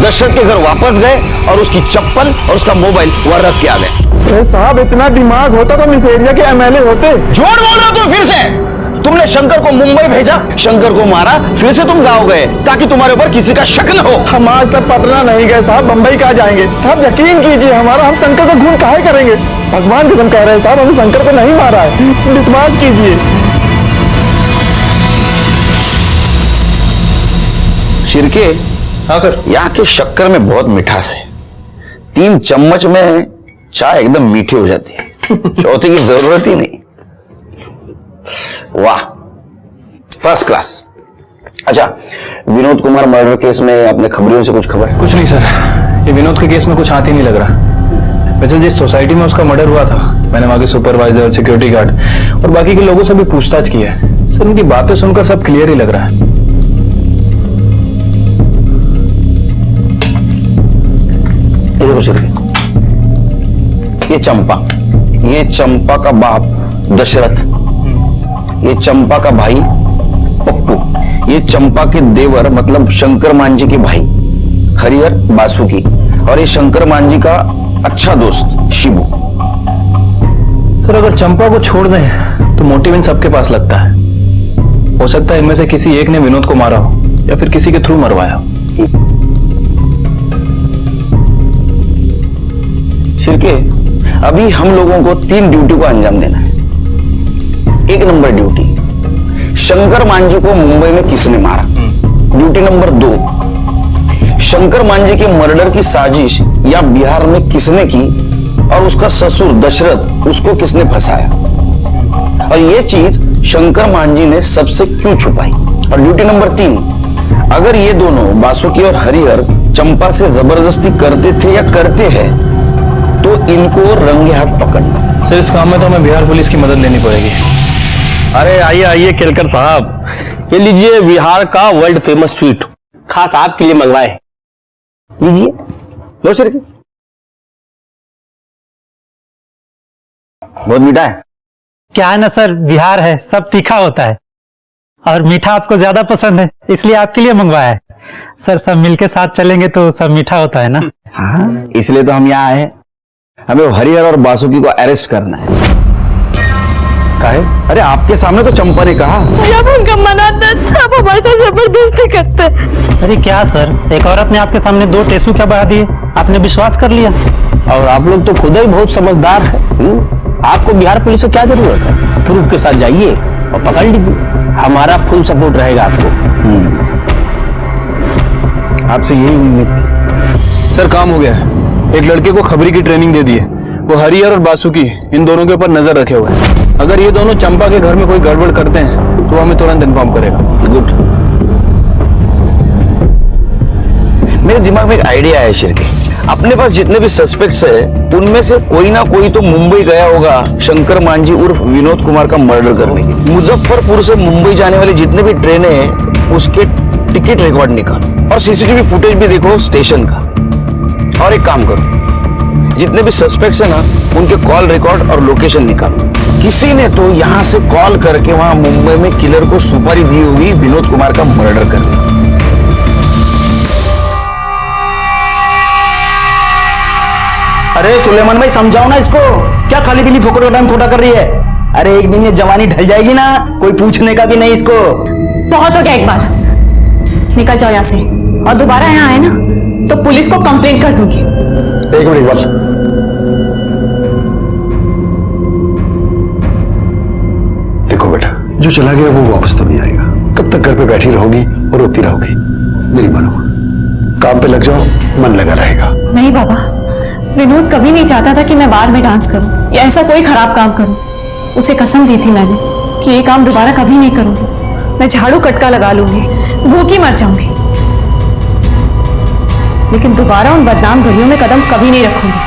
दशरथ के घर वापस गए और उसकी चप्पल और उसका मोबाइल वहां रख के आ गए। साहब इतना दिमाग होता तो मिस एरिया के एमएलए होते। झूठ बोल रहे हो तुम फिर से। तुमने शंकर को मुंबई भेजा, शंकर को मारा, फिर से तुम गांव गए ताकि तुम्हारे ऊपर किसी का शक न हो। हम आज तक पटना नहीं गए साहब, बंबई कहाँ जाएंगे साहब? यकीन कीजिए हमारा, हम शंकर का खून काहे करेंगे? भगवान कसम कह रहे हैं साहब, हमने शंकर को नहीं मारा है, विश्वास कीजिए। शिरके, हाँ सर। यहाँ के शक्कर में बहुत मिठास है। 3 चम्मच में चाय एकदम मीठी हो जाती है, चौथे की जरूरत ही नहीं। वाह, फर्स्ट क्लास। अच्छा, विनोद कुमार मर्डर केस में अपने खबरियों से कुछ खबर? कुछ नहीं सर, ये विनोद के केस में कुछ हाथ ही नहीं लग रहा। वैसे जिस सोसाइटी में उसका मर्डर हुआ था, मैंने वहां के सुपरवाइजर, सिक्योरिटी गार्ड और बाकी के लोगों से भी पूछताछ की है सर। उनकी बातें सुनकर सब क्लियर ही लग रहा है। ये देखो शिरके, ये चंपा का बाप दशरथ, ये चंपा का भाई पप्पू, ये चंपा के देवर मतलब शंकर मांझी के भाई हरिहर बासुकी, और ये शंकर मांझी का अच्छा दोस्त शिबू। सर अगर चंपा को छोड़ दें तो मोटिव इन सबके पास लगता है। हो सकता है इनमें से किसी एक ने विनोद को मारा हो या फिर किसी के थ्रू मरवाया हो। शिरके, अभी हम लोगों को 3 ड्यूटी को अंजाम देना है। 1 नंबर ड्यूटी, शंकर मांझी को मुंबई में किसने मारा। ड्यूटी नंबर 2, शंकर मांझी के मर्डर की साजिश या बिहार में किसने की और उसका ससुर दशरथ उसको किसने फंसाया, और ये चीज शंकर मांझी ने सबसे क्यों छुपाई। और ड्यूटी नंबर 3, अगर ये दोनों बासुकी और हरिहर चंपा से जबरदस्ती करते थे या करते हैं तो इनको रंगे हाथ पकड़ना। सर इस काम में तो हमें बिहार पुलिस की मदद लेनी पड़ेगी। अरे आइए आइए केलकर साहब, ये लीजिए बिहार का वर्ल्ड फेमस स्वीट, खास आपके लिए मंगवाए हैं। लीजिए, लो सर। बहुत मीठा है। क्या है ना सर, बिहार है, सब तीखा होता है और मीठा आपको ज्यादा पसंद है, इसलिए आपके लिए मंगवाया है। सर सब मिलके साथ चलेंगे तो सब मीठा होता है ना। हाँ, इसलिए तो हम यहाँ आए हैं। हमें वो हरिहर और बासुकी को अरेस्ट करना है। काहे? अरे आपके सामने तो चंपा ने कहा। जब उनका मन आता तब हमारे साथ जबरदस्ती करते। अरे क्या सर, एक औरत ने आपके सामने 2 टेसू क्या बढ़ा दिए, आपने विश्वास कर लिया। और आप लोग तो खुद ही बहुत समझदार है। आपको बिहार पुलिस से क्या जरूरत है? प्रूफ के साथ जाइए और पकड़ लीजिए, हमारा फुल सपोर्ट रहेगा आपको। आपसे यही उम्मीद थी। सर काम हो गया है, एक लड़के को खबरी की ट्रेनिंग दे दी है, वो हरिहर और बासुकी इन दोनों के ऊपर नजर रखे हुए हैं। अगर ये दोनों चंपा के घर में कोई गड़बड़ करते हैं तो हमें तुरंत इन्फॉर्म करेगा। गुड। मेरे दिमाग में एक आइडिया है शिरके। अपने पास जितने भी सस्पेक्ट्स है उनमें से कोई ना कोई तो मुंबई गया होगा शंकर मांझी उर्फ विनोद कुमार का मर्डर करने के। मुजफ्फरपुर से मुंबई जाने वाली जितने भी ट्रेनें हैं उसके टिकट रिकॉर्ड निकालो और सीसीटीवी फुटेज भी देखो स्टेशन का। और एक काम करो, जितने भी सस्पेक्ट्स है ना उनके कॉल रिकॉर्ड और लोकेशन निकालो। किसी ने तो यहां से कॉल करके वहां मुंबई में किलर को सुपारी दी होगी विनोद कुमार का मर्डर करने। अरे सुलेमान भाई समझाओ ना इसको, क्या खाली पीली फोकट का टाइम थोड़ा कर रही है। अरे एक दिन ये जवानी ढल जाएगी ना, कोई पूछने का भी नहीं इसको। बहुत हो गया, एक बार निकल जाओ यहाँ से और दोबारा यहाँ आए ना तो पुलिस को कंप्लेंट कर दूंगी। एक मिनट इकबाल, देखो बेटा, जो चला गया वो वापस तो नहीं आएगा। कब तक घर पे बैठी रहोगी और रोती रहोगी? मेरी मानो, काम पे लग जाओ, मन लगा रहेगा। नहीं बाबा, विनोद कभी नहीं चाहता था कि मैं बार में डांस करूं या ऐसा कोई खराब काम करूं। उसे कसम दी थी मैंने कि ये काम दोबारा कभी नहीं करूंगी। मैं झाड़ू कटका लगा लूंगी, भूखी मर जाऊंगी, लेकिन दोबारा उन बदनाम गलियों में कदम कभी नहीं रखूंगी।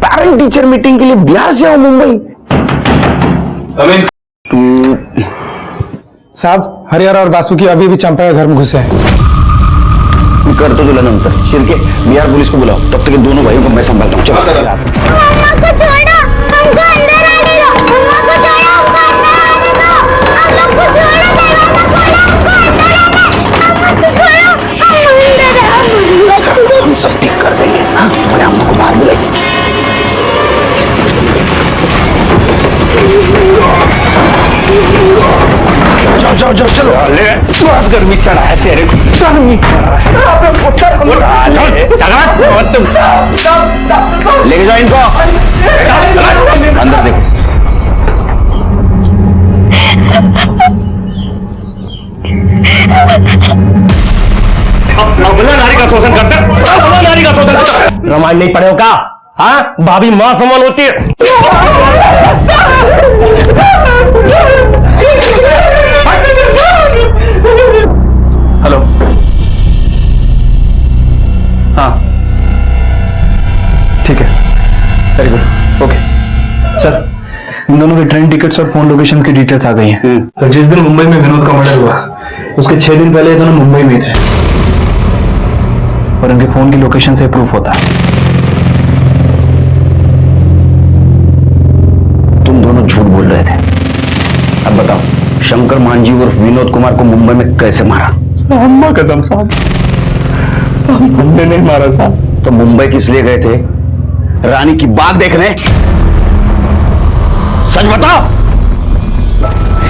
पेरेंट टीचर मीटिंग के लिए बिहार से आओ मुंबई। साहब हरिहर और बासुकी अभी भी चंपा के घर में घुसे हैं। कर तो दुल्हन अंतर शिरके, बिहार पुलिस को बुलाओ, तब तक दोनों भाइयों को मैं संभालता हूँ। चलो मम्मा को छोड़ो, हमको अंदर आने दो। मम्मा को छोड़ो, हमको अंदर आने दो। हम लोग को छोड़ो, दरवाजा खोलो, हमको अंदर आने। मम्मा को छोड़ो, हम अंदर आने। हम सब ठीक कर देंगे। हाँ, तुम्हारे अम्मा को बाहर बुलाइए। जाओ जाओ जाओ, चलो। बहुत गर्मी चढ़ा है तेरे को, गर्मी लेके जाओ इनको, अंदर देखो। नारी का शोषण करते, नारी का शोषण करते। रामायण नहीं पढ़े हो क्या? हाँ, भाभी मां समान होती है। हेलो, हाँ ठीक है, वेरी गुड, ओके सर। इन दोनों के ट्रेन टिकट्स और फोन लोकेशन की डिटेल्स आ गई हैं। तो जिस दिन मुंबई में विनोद का मर्डर हुआ उसके 6 दिन पहले ये दोनों मुंबई में थे और इनके फोन की लोकेशन से प्रूफ होता है। तुम दोनों झूठ बोल रहे थे। अब बताओ, शंकर मांझी उर्फ विनोद कुमार को मुंबई में कैसे मारा? अम्मा कसम साहब, हमने नहीं मारा साहब। तो मुंबई किस लिए गए थे? रानी की बात देखने? सच बताओ।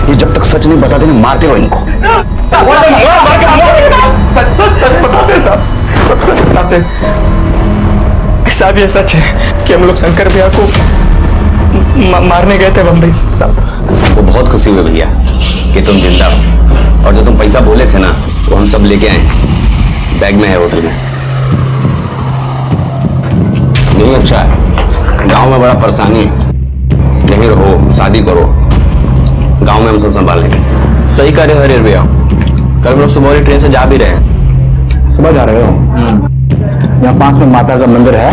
ये जब तक सच नहीं बताते नहीं मारते रहो इनको। सच बताते साहब, सब सच बताते साहब। ये सच है कि हम लोग शंकर भैया को मारने गए थे बम्बई साहब। वो बहुत खुशी हुई भैया कि तुम जिंदा हो, और जो तुम पैसा बोले थे ना वो हम सब लेके आए, बैग में है होटल में। नहीं अच्छा है, गांव में बड़ा परेशानी है, यहीं रहो, शादी करो, गांव में हम सब संभाल लेंगे। सही कह रहे हो हरिहर भैया, कल हम लोग सुबह वाली ट्रेन से जा भी रहे हैं। सुबह जा रहे हो? यहाँ पास में माता का मंदिर है,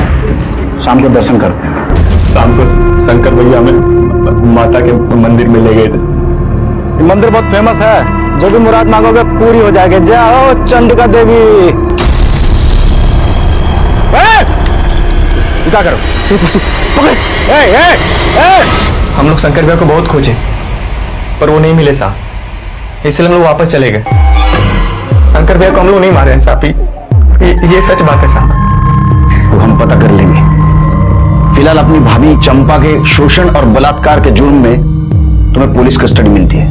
शाम को दर्शन करते हैं। शाम को शंकर भैया हमें माता के मंदिर में ले गए थे। मंदिर बहुत फेमस है, जो भी मुराद मांगोगे पूरी हो जाएगी। जय हो चंडिका देवी। क्या करो हम लोग शंकर भैया को बहुत खोजे पर वो नहीं मिले साहब, इसलिए हम लोग वापस चले गए। शंकर भैया को हम लोग नहीं मारे हैं साहब, ये सच बात है साहब। वो हम पता कर लेंगे। फिलहाल अपनी भाभी चंपा के शोषण और बलात्कार के जुर्म में तुम्हें पुलिस कस्टडी मिलती है।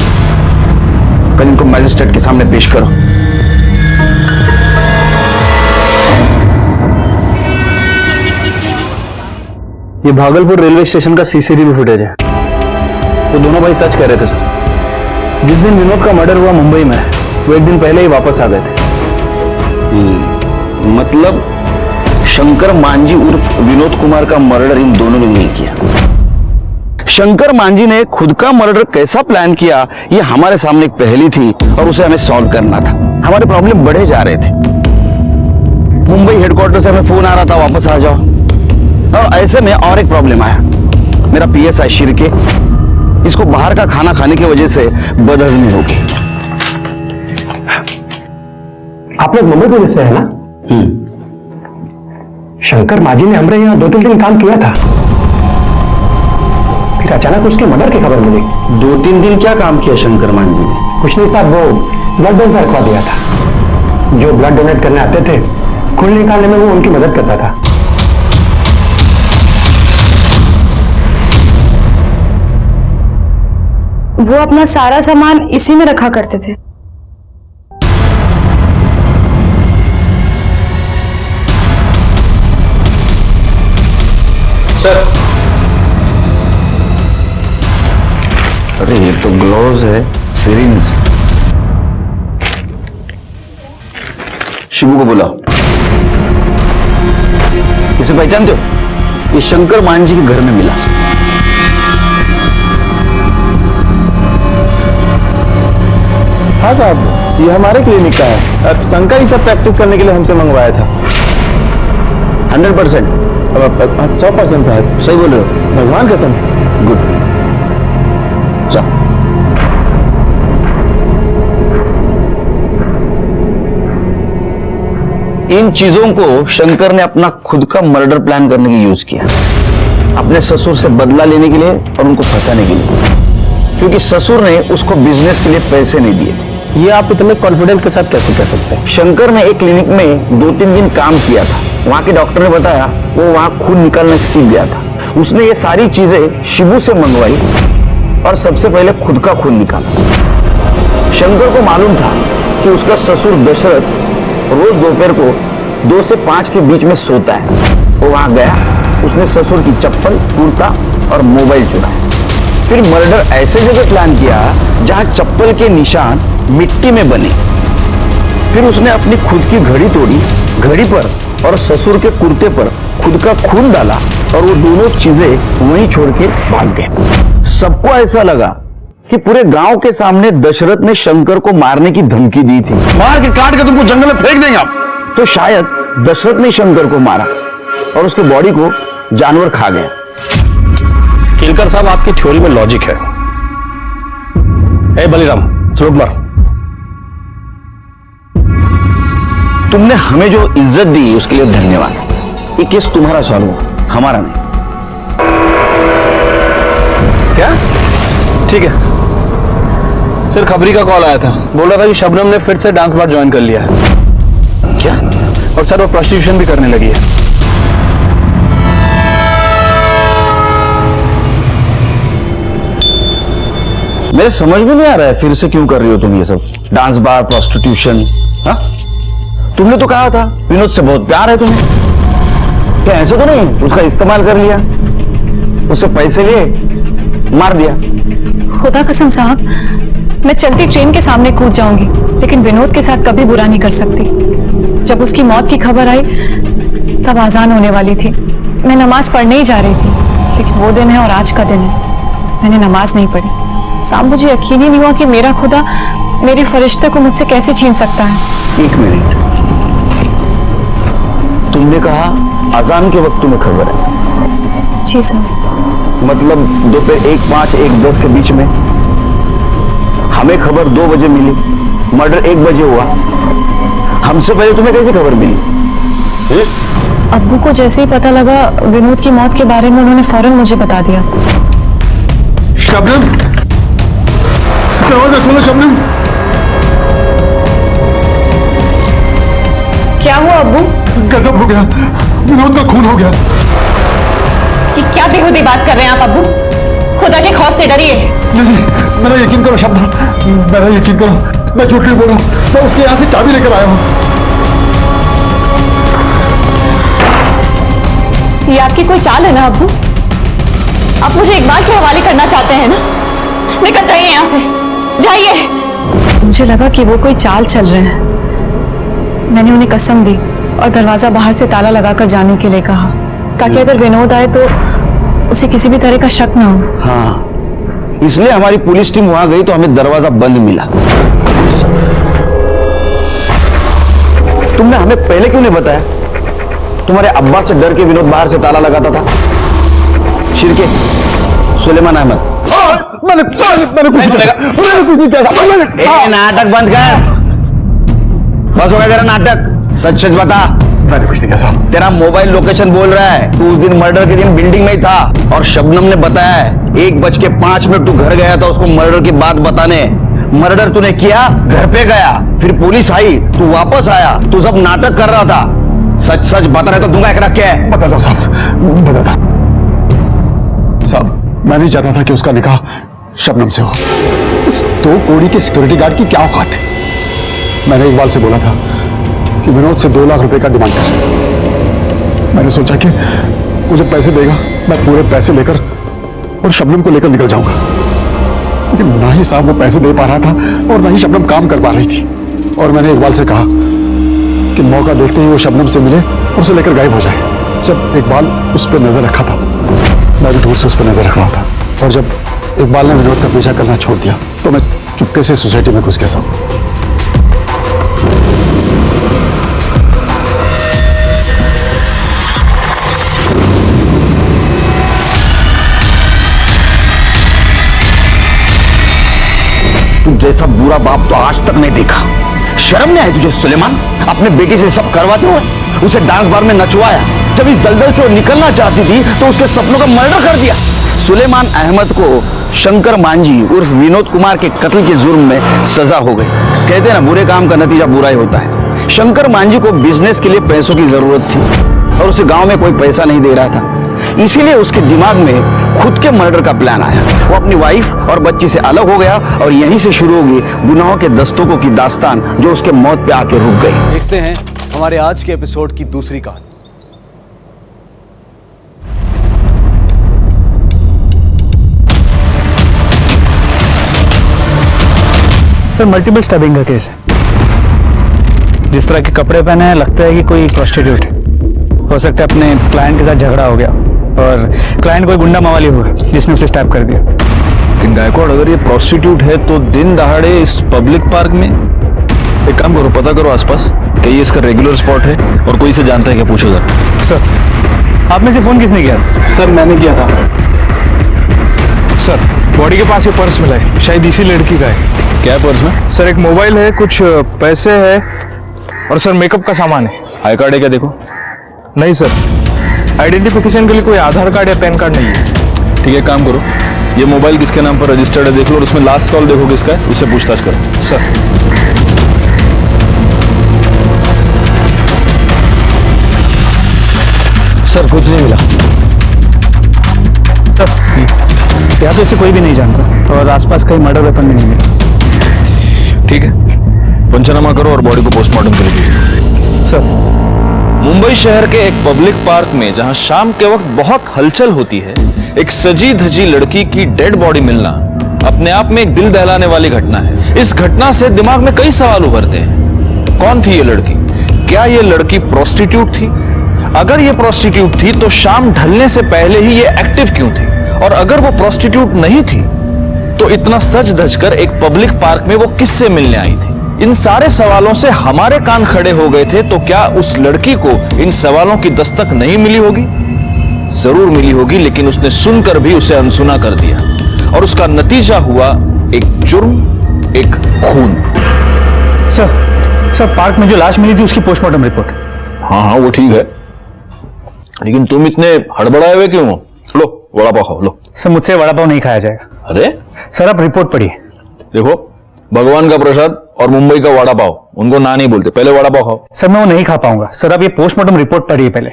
कल इनको मैजिस्ट्रेट के सामने पेश करो। ये भागलपुर रेलवे स्टेशन का सीसीटीवी फुटेज है। वो दोनों भाई सच कह रहे थे सर। जिस दिन विनोद का मर्डर हुआ मुंबई में, वो एक दिन पहले ही वापस आ गए थे। मतलब शंकर मांझी उर्फ विनोद कुमार का मर्डर इन दोनों ने नहीं किया। शंकर मांझी ने खुद का मर्डर कैसा प्लान किया, ये हमारे सामने एक पहेली थी और उसे हमें सॉल्व करना था। हमारे प्रॉब्लम बढ़े जा रहे थे। मुंबई हेडक्वार्टर से हमें फोन आ रहा था वापस आ जाओ, और ऐसे में और एक प्रॉब्लम आया। मेरा पीएसआई शिर्के, इसको बाहर का खाना खाने की वजह से बदहजमी हो गई। आप लोग मुंबई पुलिस से है ना? शंकर मांझी ने हमारे यहाँ 2-3 दिन काम किया था, फिर अचानक उसके मर्डर की खबर मिली। 2-3 दिन क्या काम किया शंकर मांझी ने? कुछ नहीं साहब, वो ब्लड डोनेट रखवा दिया था। जो ब्लड डोनेट करने आते थे, खून निकालने में वो उनकी मदद करता था। वो अपना सारा सामान इसी में रखा करते थे। सर, अरे ये तो ग्लोव्स है, सिरिंज। शिबू को बुलाओ। इसे पहचानते हो? ये शंकर मांझी के घर में मिला। हाँ साहब, ये हमारे क्लिनिक का है। अब शंकर ही सब प्रैक्टिस करने के लिए हमसे मंगवाया था। 100%? 100% साहब, सही बोल रहे हो? भगवान कसम। गुड। चल। इन चीजों को शंकर ने अपना खुद का मर्डर प्लान करने के लिए यूज किया, अपने ससुर से बदला लेने के लिए और उनको फंसाने के लिए, क्योंकि ससुर ने उसको बिजनेस के लिए पैसे नहीं दिए थे। ये आप इतने कॉन्फिडेंस के साथ कैसे कह सकते हैं? शंकर ने एक क्लिनिक में 2-3 दिन काम किया था। वहां के डॉक्टर ने बताया वो वहां खून निकालना सीख गया था। उसने ये सारी चीजें शिबू से मंगवाई और सबसे पहले खुद का खून निकाला। शंकर को मालूम था कि उसका ससुर दशरथ रोज दोपहर को 2 से 5 के बीच में सोता है। वो वहां गया, उसने ससुर की चप्पल, कुर्ता और मोबाइल चुराया। फिर मर्डर ऐसे जगह प्लान किया जहां चप्पल के निशान मिट्टी में बने। फिर उसने अपनी खुद की घड़ी तोड़ी, घड़ी पर और ससुर के कुर्ते पर खुद का खून डाला और वो दोनों चीजें वहीं छोड़ के भाग गए। सबको ऐसा लगा कि पूरे गांव के सामने दशरथ ने शंकर को मारने की धमकी दी थी। मार के काट के तुमको जंगल में फेंक देंगे आप। तो शायद दशरथ ने शंकर को मारा और उसके बॉडी को जानवर खा गया। केलकर साहब, आपकी थ्योरी में लॉजिक है। ए बलिराम, स्लोक मार। तुमने हमें जो इज्जत दी उसके लिए धन्यवाद। ये केस तुम्हारा सॉल्व हुआ, हमारा नहीं। क्या? ठीक है सर, खबरी का कॉल आया था, बोल रहा था कि शबनम ने फिर से डांस बार ज्वाइन कर लिया है। क्या? और सर वो प्रोस्टिट्यूशन भी करने लगी है। मेरे समझ में नहीं आ रहा है फिर से क्यों कर रही हो तुम ये सब, डांस बार, प्रोस्टिट्यूशन। हाँ, तुमने तो कहा था विनोद से बहुत प्यार है तुम्हें। क्या ऐसा तो नहीं उसका इस्तेमाल कर लिया, उससे पैसे लिए, मार दिया? खुदा कसम साहब, मैं चलती ट्रेन के सामने कूद जाऊंगी, लेकिन विनोद के साथ कभी बुरा नहीं कर सकती। जब उसकी मौत की खबर आई तब आजान होने वाली थी। मैं नमाज पढ़ने ही जा रही थी, लेकिन वो दिन है और आज का दिन है, मैंने नमाज नहीं पढ़ी। साहब, मुझे यकीन ही नहीं हुआ कि मेरा खुदा मेरे फरिश्ते को मुझसे कैसे छीन सकता है। 1 मिनट, तुमने कहा अजान के वक्त तुम्हें खबर है, जी सर। मतलब दोपहर 1:05 1:10 के बीच में हमें खबर 2 बजे मिली, मर्डर 1 बजे हुआ। हमसे पहले तुम्हें कैसे खबर मिली? अब्बू को जैसे ही पता लगा विनोद की मौत के बारे में, उन्होंने फौरन मुझे बता दिया। शबनम, दरवाजा खोलो शबनम। क्या हुआ अब्बू? गजब हो गया, विनोद का खून हो गया। ये क्या बेहूदी बात कर रहे हैं आप अब्बू? खुदा के खौफ से डरिए। नहीं, मेरा यकीन करो शबनम, मेरा यकीन करो, मैं झूठ नहीं बोल रहा हूं। मैं उसके यहां से चाबी लेकर आया हूं। ये आपकी कोई चाल है ना अब्बू? आप मुझे इकबाल के हवाले करना चाहते हैं ना? निकल जाइए यहाँ से, जाइए। मुझे लगा कि वो कोई चाल चल रहे हैं। मैंने उन्हें कसम दी और दरवाजा बाहर से ताला लगाकर जाने के लिए कहा, ताकि अगर विनोद आए तो उसे किसी भी तरह का शक ना हो। हाँ, इसलिए हमारी पुलिस टीम वहां गई तो हमें दरवाजा बंद मिला। तुमने हमें पहले क्यों नहीं बताया? तुम्हारे अब्बा से डर के विनोद बाहर से ताला लगाता था। शिरके, सुलेमान अहमद। मैंने कुछ नहीं किया। नाटक बंद कर, बस हो गया तेरा नाटक। सच सच बता। मैंने कुछ नहीं किया साहब। तेरा मोबाइल लोकेशन बोल रहा है तू उस दिन मर्डर के दिन बिल्डिंग में ही था, और शबनम ने बताया है 1:05 तू घर गया था उसको मर्डर की बात बताने। मर्डर तूने किया, घर पे गया, फिर पुलिस आई, तू वापस आया, तू सब नाटक कर रहा था। सच सच बता रहे तो दूंगा एक रख के। बता दो साहब, बता दो साहब। मैं नहीं चाहता था कि उसका निकाह शबनम से हो। इस 2 कौड़ी के सिक्योरिटी गार्ड की क्या औकात है? मैंने इकबाल से बोला था कि विनोद से 2 लाख रुपए का डिमांड कर। मैंने सोचा कि मुझे पैसे देगा, मैं पूरे पैसे लेकर और शबनम को लेकर निकल जाऊंगा। लेकिन ना ही साहब वो पैसे दे पा रहा था और ना ही शबनम काम कर पा रही थी। और मैंने इकबाल से कहा कि मौका देखते ही वो शबनम से मिले और उसे लेकर गायब हो जाए। जब इकबाल उस पर नजर रखा था, मैं भी दूर से उस पर नजर रख रहा था, और जब इकबाल ने विनोद का पीछा करना छोड़ दिया तो मैं चुपके से सोसाइटी में घुस गया साहब। तू जैसा बुरा बाप तो आज तक नहीं देखा। शर्म नहीं आई तुझे सुलेमान? अपने बेटी से सब करवाते हुए उसे डांस बार में नचवाया। जब इस दलदल से वो निकलना चाहती थी तो उसके सपनों का मर्डर कर दिया। सुलेमान अहमद को शंकर मांझी उर्फ विनोद कुमार के कत्ल के जुर्म में सजा हो गई। कहते हैं ना, बुरे काम का नतीजा बुरा ही होता है। शंकर मांझी को बिजनेस के लिए पैसों की जरूरत थी और उसे गांव में कोई पैसा नहीं दे रहा था, इसीलिए उसके दिमाग में खुद के मर्डर का प्लान आया। वो अपनी वाइफ और बच्ची से अलग हो गया और यहीं से शुरू होगी गुनाहों के दस्तकों की दास्तान, जो उसके मौत पे आके रुक गई। देखते हैं हमारे आज के एपिसोड की दूसरी कहानी। सर मल्टीपल स्टैबिंग का केस है। जिस तरह के कपड़े पहने हैं लगता है कि कोई प्रोस्टिट्यूट है। हो सकता है अपने क्लाइंट के साथ झगड़ा हो गया और क्लाइंट कोई गुंडा मवाली हुआ जिसने उसे स्टैब कर दिया। लेकिन गायकवाड़, अगर ये प्रोस्टिट्यूट है तो दिन दहाड़े इस पब्लिक पार्क में? एक काम करो, पता करो आसपास कि ये इसका रेगुलर स्पॉट है और कोई इसे जानता है क्या, पूछो जरा। सर आप में से फोन किसने किया? सर मैंने किया था। सर बॉडी के पास ये पर्स मिला है, शायद इसी लड़की का है। क्या है पर्स में? सर एक मोबाइल है, कुछ पैसे है और सर मेकअप का सामान है। आई कार्ड है क्या? देखो। नहीं सर, आइडेंटिफिकेशन के लिए कोई आधार कार्ड या पैन कार्ड नहीं है। ठीक है, काम करो, ये मोबाइल किसके नाम पर रजिस्टर्ड है देख लो और उसमें लास्ट कॉल देखो किसका है, उससे पूछताछ करो। सर सर कुछ नहीं मिला। यहाँ तो इसे कोई भी नहीं जानता और आसपास कहीं मर्डर वेपन भी नहीं मिला। ठीक है, पंचनामा करो और बॉडी को पोस्टमार्टम के लिए भेजो। सर मुंबई शहर के एक पब्लिक पार्क में जहां शाम के वक्त बहुत हलचल होती है, एक सजी धजी लड़की की डेड बॉडी मिलना अपने आप में एक दिल दहलाने वाली घटना है। इस घटना से दिमाग में कई सवाल उभरते हैं। कौन थी ये लड़की? क्या ये लड़की प्रोस्टिट्यूट थी? अगर ये प्रोस्टिट्यूट थी तो शाम ढलने से पहले ही ये एक्टिव क्यों थी? और अगर वो प्रोस्टिट्यूट नहीं थी तो इतना सज धज कर एक पब्लिक पार्क में वो किससे मिलने आई थी? इन सारे सवालों से हमारे कान खड़े हो गए थे। तो क्या उस लड़की को इन सवालों की दस्तक नहीं मिली होगी? जरूर मिली होगी, लेकिन उसने सुनकर भी उसे अनसुना कर दिया और उसका नतीजा हुआ एक जुर्म, एक खून। सर पार्क में जो लाश मिली थी उसकी पोस्टमार्टम रिपोर्ट। हाँ हाँ वो ठीक है, लेकिन तुम इतने हड़बड़ाए हुए क्यों हो? लो वड़ा पाव खाओ, लो। सर मुझसे वड़ा पाव नहीं खाया जाएगा। अरे सर आप रिपोर्ट पढ़िए। देखो, भगवान का प्रसाद और मुंबई का वड़ा पाव, उनको ना नहीं बोलते, पहले वड़ा पाव खाओ। सर मैं वो नहीं खा पाऊंगा। सर आप ये पोस्टमार्टम रिपोर्ट पढ़िए पहले।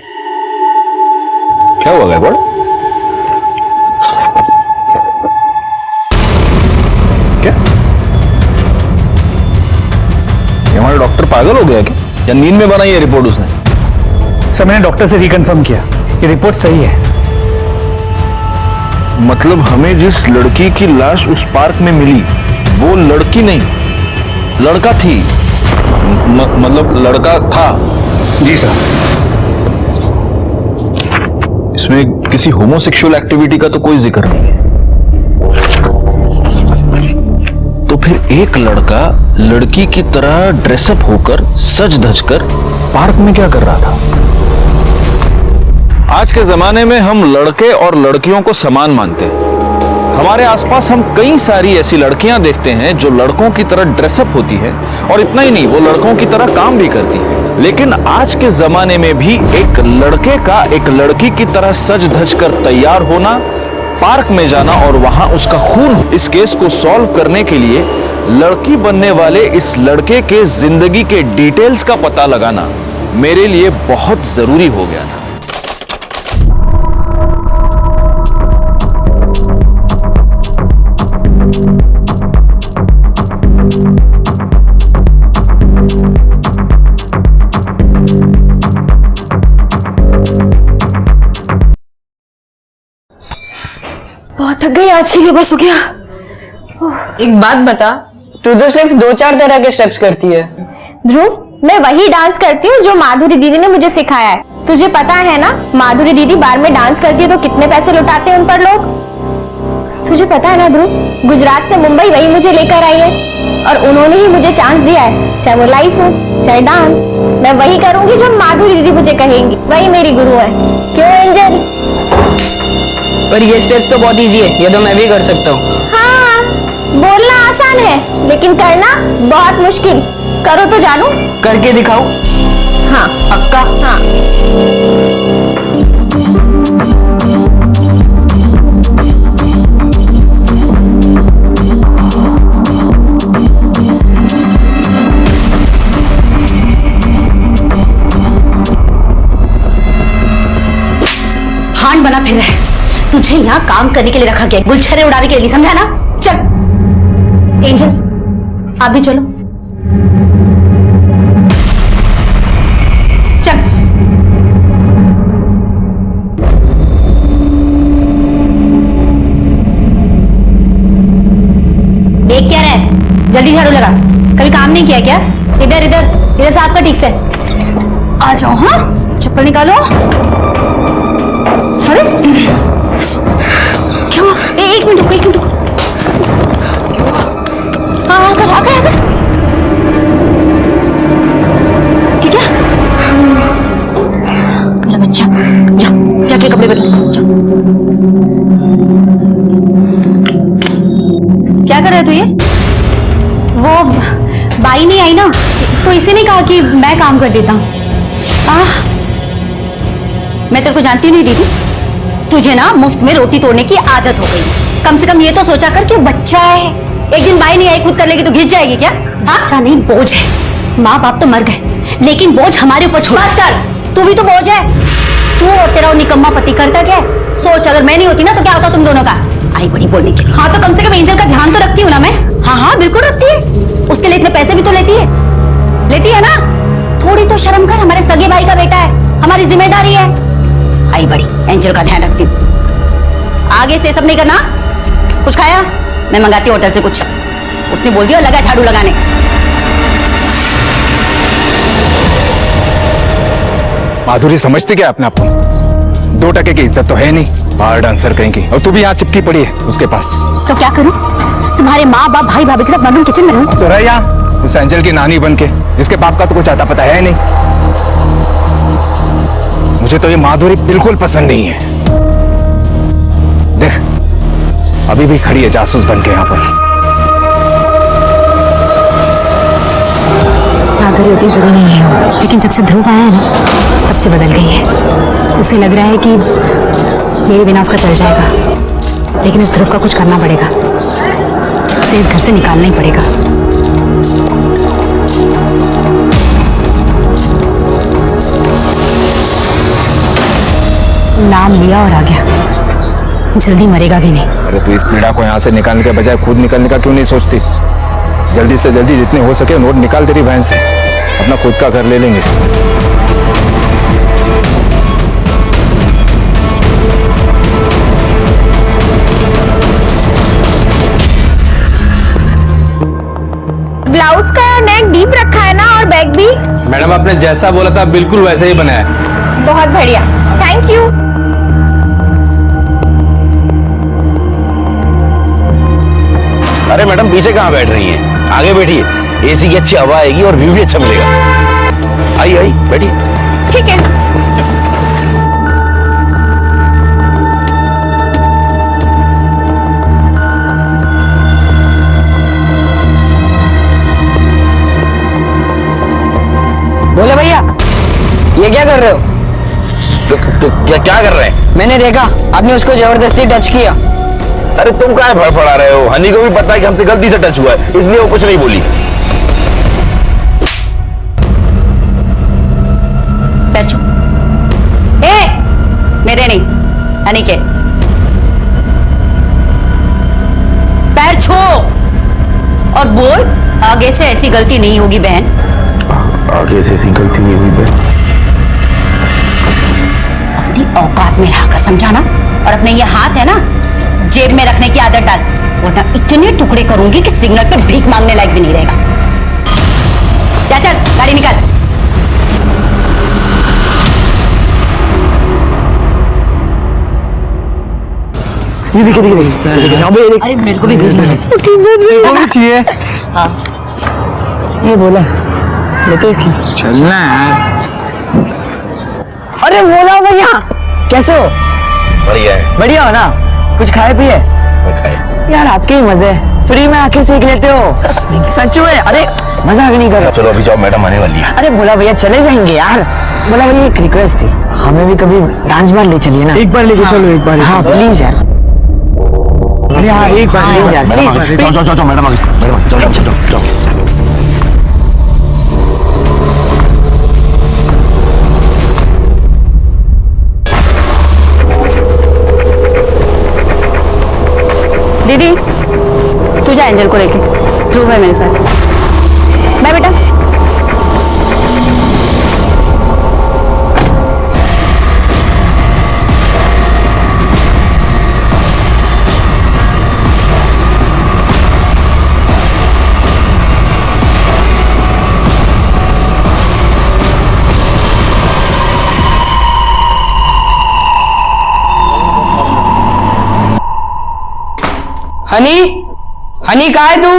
क्या हुआ गड़बड़? क्या हमारा डॉक्टर पागल हो गया क्या, या नींद में बनाई है रिपोर्ट उसने? सर मैंने डॉक्टर से रिकन्फर्म किया, ये रिपोर्ट सही है। मतलब हमें जिस लड़की की लाश उस पार्क में मिली वो लड़की नहीं, लड़का थी। मतलब लड़का था। जी सर। इसमें किसी होमोसेक्सुअल एक्टिविटी का तो कोई जिक्र नहीं है। तो फिर एक लड़का लड़की की तरह ड्रेसअप होकर सज धज कर पार्क में क्या कर रहा था? आज के जमाने में हम लड़के और लड़कियों को समान मानते हैं। हमारे आसपास हम कई सारी ऐसी लड़कियां देखते हैं जो लड़कों की तरह ड्रेसअप होती है, और इतना ही नहीं, वो लड़कों की तरह काम भी करती है। लेकिन आज के जमाने में भी एक लड़के का एक लड़की की तरह सज धज कर तैयार होना, पार्क में जाना और वहां उसका खून, इस केस को सॉल्व करने के लिए लड़की बनने वाले इस लड़के के जिंदगी के डिटेल्स का पता लगाना मेरे लिए बहुत जरूरी हो गया था। बहुत थक गई आज के लिए, बस हो गया। एक बात बता, तू तो सिर्फ 2-4 तरह के स्टेप्स करती है। ध्रुव, मैं वही डांस करती हूँ जो माधुरी दीदी ने मुझे सिखाया है। तुझे पता है ना, माधुरी दीदी बार में डांस करती है तो कितने पैसे लुटाते हैं उन पर लोग। तुझे पता है ना ध्रुव, गुजरात से मुंबई वही मुझे लेकर आई है और उन्होंने ही मुझे चांस दिया है, चाहे वो लाइफ हो चाहे डांस। मैं वही करूंगी जो माधुरी दीदी मुझे कहेंगी, वही मेरी गुरु है। क्यों एंजल? पर ये स्टेप्स तो बहुत इजी है, ये तो मैं भी कर सकता हूँ। हाँ, बोलना आसान है लेकिन करना बहुत मुश्किल। करो तो जानू। करके दिखाओ। हाँ पक्का? हाँ। हांड बना फिर रहा है। तुझे यहाँ काम करने के लिए रखा गया, गुलछरे उड़ाने के लिए, समझा ना? चल एंजल, आप भी चलो। चल। देख क्या रहा है? जल्दी झाड़ू लगा। कभी काम नहीं किया क्या? इधर इधर इधर से आपका ठीक से आ जाओ। हाँ, चप्पल निकालो। अरे क्या हुआ? एक मिनट रुको, एक मिनट रुको। हाँ आकर आकर आकर। ठीक है? मेरा बच्चा, जा जाके कपड़े बदल। क्या कर रहा है तू? ये वो बाई नहीं आई ना, तो इसे नहीं कहा कि मैं काम कर देता हूँ। मैं तेरे को जानती नहीं दीदी, तुझे ना मुफ्त में रोटी तोड़ने की आदत हो गई। कम से कम ये तो सोचा कर कि बच्चा है, एक दिन बाई नहीं आई खुद कर लेगी तो घिस जाएगी क्या? हाँ अच्छा नहीं, बोझ है। माँ बाप तो मर गए लेकिन बोझ हमारे ऊपर छोड़। बस कर, तू भी तो बोझ है। तू और तेरा निकम्मा पति करता क्या है? सोच, अगर मैं नहीं होती ना तो क्या होता तुम दोनों का? आई बड़ी बोलने की। हाँ तो कम से कम एंजल का ध्यान तो रखती हूँ ना मैं। हाँ हाँ बिल्कुल रखती है, उसके लिए इतने पैसे भी तो लेती है ना? थोड़ी तो शर्म कर, हमारे सगे भाई का बेटा है, हमारी जिम्मेदारी है। आई बड़ी एंजल का ध्यान रखती हूँ। आगे से सब नहीं करना। कुछ खाया? मैं मंगाती हूँ होटल से कुछ। उसने बोल दिया लगा झाड़ू लगाने। माधुरी समझती क्या अपने आप को? 2% की इज्जत तो है नहीं, बाहर डांसर कहेंगी, और तू भी यहाँ चिपकी पड़ी है उसके पास। तो क्या करूँ? तुम्हारे माँ बाप भाई भाभी के साथ मॉडर्न किचन में रहूं? तो रह यहाँ उस एंजल की नानी बन के, जिसके बाप का तो कुछ आता पता है नहीं। मुझे तो ये माधुरी बिल्कुल पसंद नहीं है। देख अभी भी खड़ी है जासूस बन के यहाँ पर। आदर होती बुरी नहीं है, लेकिन जब से ध्रुव आया है ना तब से बदल गई है। उसे लग रहा है कि मेरे बिना उसका चल जाएगा, लेकिन इस ध्रुव का कुछ करना पड़ेगा, उसे इस घर से निकालना ही पड़ेगा। नाम लिया और आ गया, जल्दी मरेगा भी नहीं। अरे तू इस पीड़ा को यहाँ से निकालने के बजाय खुद निकलने का क्यों नहीं सोचती? जल्दी से जल्दी जितने हो सके नोट निकाल तेरी बहन से, अपना खुद का घर ले लेंगे। ब्लाउज का नेक डीप रखा है ना, और बैग भी? मैडम आपने जैसा बोला था बिल्कुल वैसा ही बनाया है। बहुत बढ़िया, थैंक यू। अरे मैडम पीछे कहाँ बैठ रही हैं? आगे बैठिए, एसी की अच्छी हवा आएगी और व्यू भी अच्छा मिलेगा। आइए आइए बैठिए। ठीक है। बोले भैया, ये क्या कर रहे हो? क्या कर रहे हैं? मैंने देखा आपने उसको जबरदस्ती टच किया। अरे तुम काहे फड़फड़ा रहे हो? हनी को भी पता है कि हमसे गलती से टच हुआ है, इसलिए वो कुछ नहीं बोली। पैर छू। मेरे नहीं, हनी के पैर छू और बोल, आगे से ऐसी गलती नहीं होगी बहन। आगे से ऐसी गलती नहीं हुई बहन। अपनी औकात में रहकर समझाना, और अपने ये हाथ है ना जेब में रखने की आदत डाल, वरना इतने टुकड़े करूंगी कि सिग्नल पे भीख मांगने लायक भी नहीं रहेगा। चल चल गाड़ी निकाल। ये देखिए अरे मेरे को भी भेजना है। चाहिए। हाँ ये बोला लेते इसकी चलना यार। अरे बोला भैया, कैसे हो? बढ़िया है। बढ़िया हो ना? कुछ खाए पिए? यार आपके ही मजे, फ्री में आके सीख लेते हो। सच में? अरे मजाक नहीं कर रहा। चलो अभी जाओ, मैडम आने वाली है। अरे बोला भैया चले जाएंगे यार। बोला भैया एक रिक्वेस्ट थी, हमें भी कभी डांस बार ले चलिए ना। एक बार लेके चलो, एक बार। हाँ प्लीज यार। अरे हाँ एक बार प्लीज यार, प्लीज। जाओ मैडम आगे, मैडम जाओ। दीदी तू जा एंजल को लेके, ध्रुव है मेरे साथ। बाय बेटा। हनी, हनी कहाँ है तू?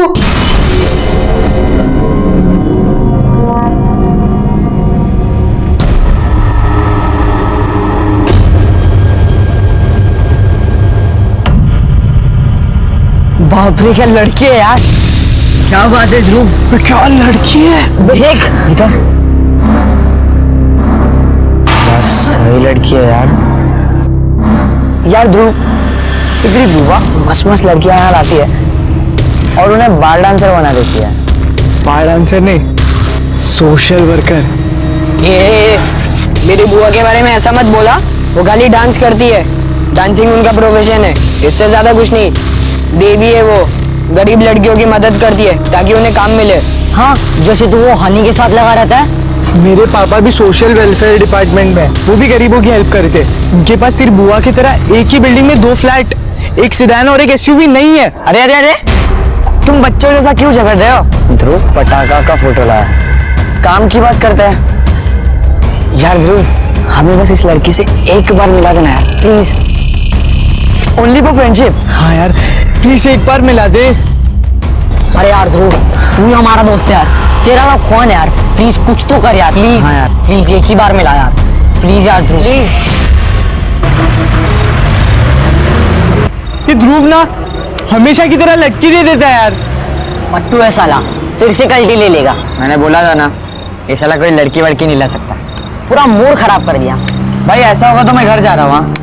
बाप रे क्या लड़की है यार। क्या बात है ध्रुव, क्या लड़की है। देख दिखा, सही लड़की है यार। यार ध्रुव, इतनी बुआ मस्त मस्त लड़कियां यहाँ आती है और उन्हें बार डांसर बना देती है। बार डांसर नहीं, सोशल वर्कर। ये मेरी बुआ के बारे में ऐसा मत बोला, वो खाली डांस करती है, डांसिंग उनका प्रोफेशन है, इससे ज्यादा कुछ नहीं। देवी है वो, गरीब लड़कियों की मदद करती है ताकि उन्हें काम मिले। हाँ जैसे तू वो हनी के साथ लगा रहता है। मेरे पापा भी सोशल वेलफेयर डिपार्टमेंट में, वो भी गरीबों की हेल्प करते। उनके पास तेरी बुआ की तरह एक ही बिल्डिंग में 2 फ्लैट, एक सेडान और एक एसयूवी नहीं है। अरे अरे अरे तुम बच्चों जैसा क्यों झगड़ रहे हो? ध्रुव पटाखा का फोटो लाया, काम की बात करता है। यार ध्रुव, हमें बस इस लड़की से एक बार मिला देना यार, प्लीज। Only for friendship. हाँ यार प्लीज एक बार मिला दे। अरे यार ध्रुव, तू ही हमारा दोस्त है यार, तेरा नाम कौन है यार? प्लीज कुछ तो कर यार, प्लीज। हाँ यार प्लीज एक ही बार मिला यार, प्लीज यार ध्रुव प्लीज। ध्रुव ना हमेशा की तरह लटकी दे देता है यार। पट्टू है साला, फिर से कल्टी ले लेगा। मैंने बोला था ना, ये साला कोई लड़की वड़की नहीं ला सकता। पूरा मूड खराब कर दिया। भाई ऐसा होगा तो मैं घर जा रहा हूँ। हाँ?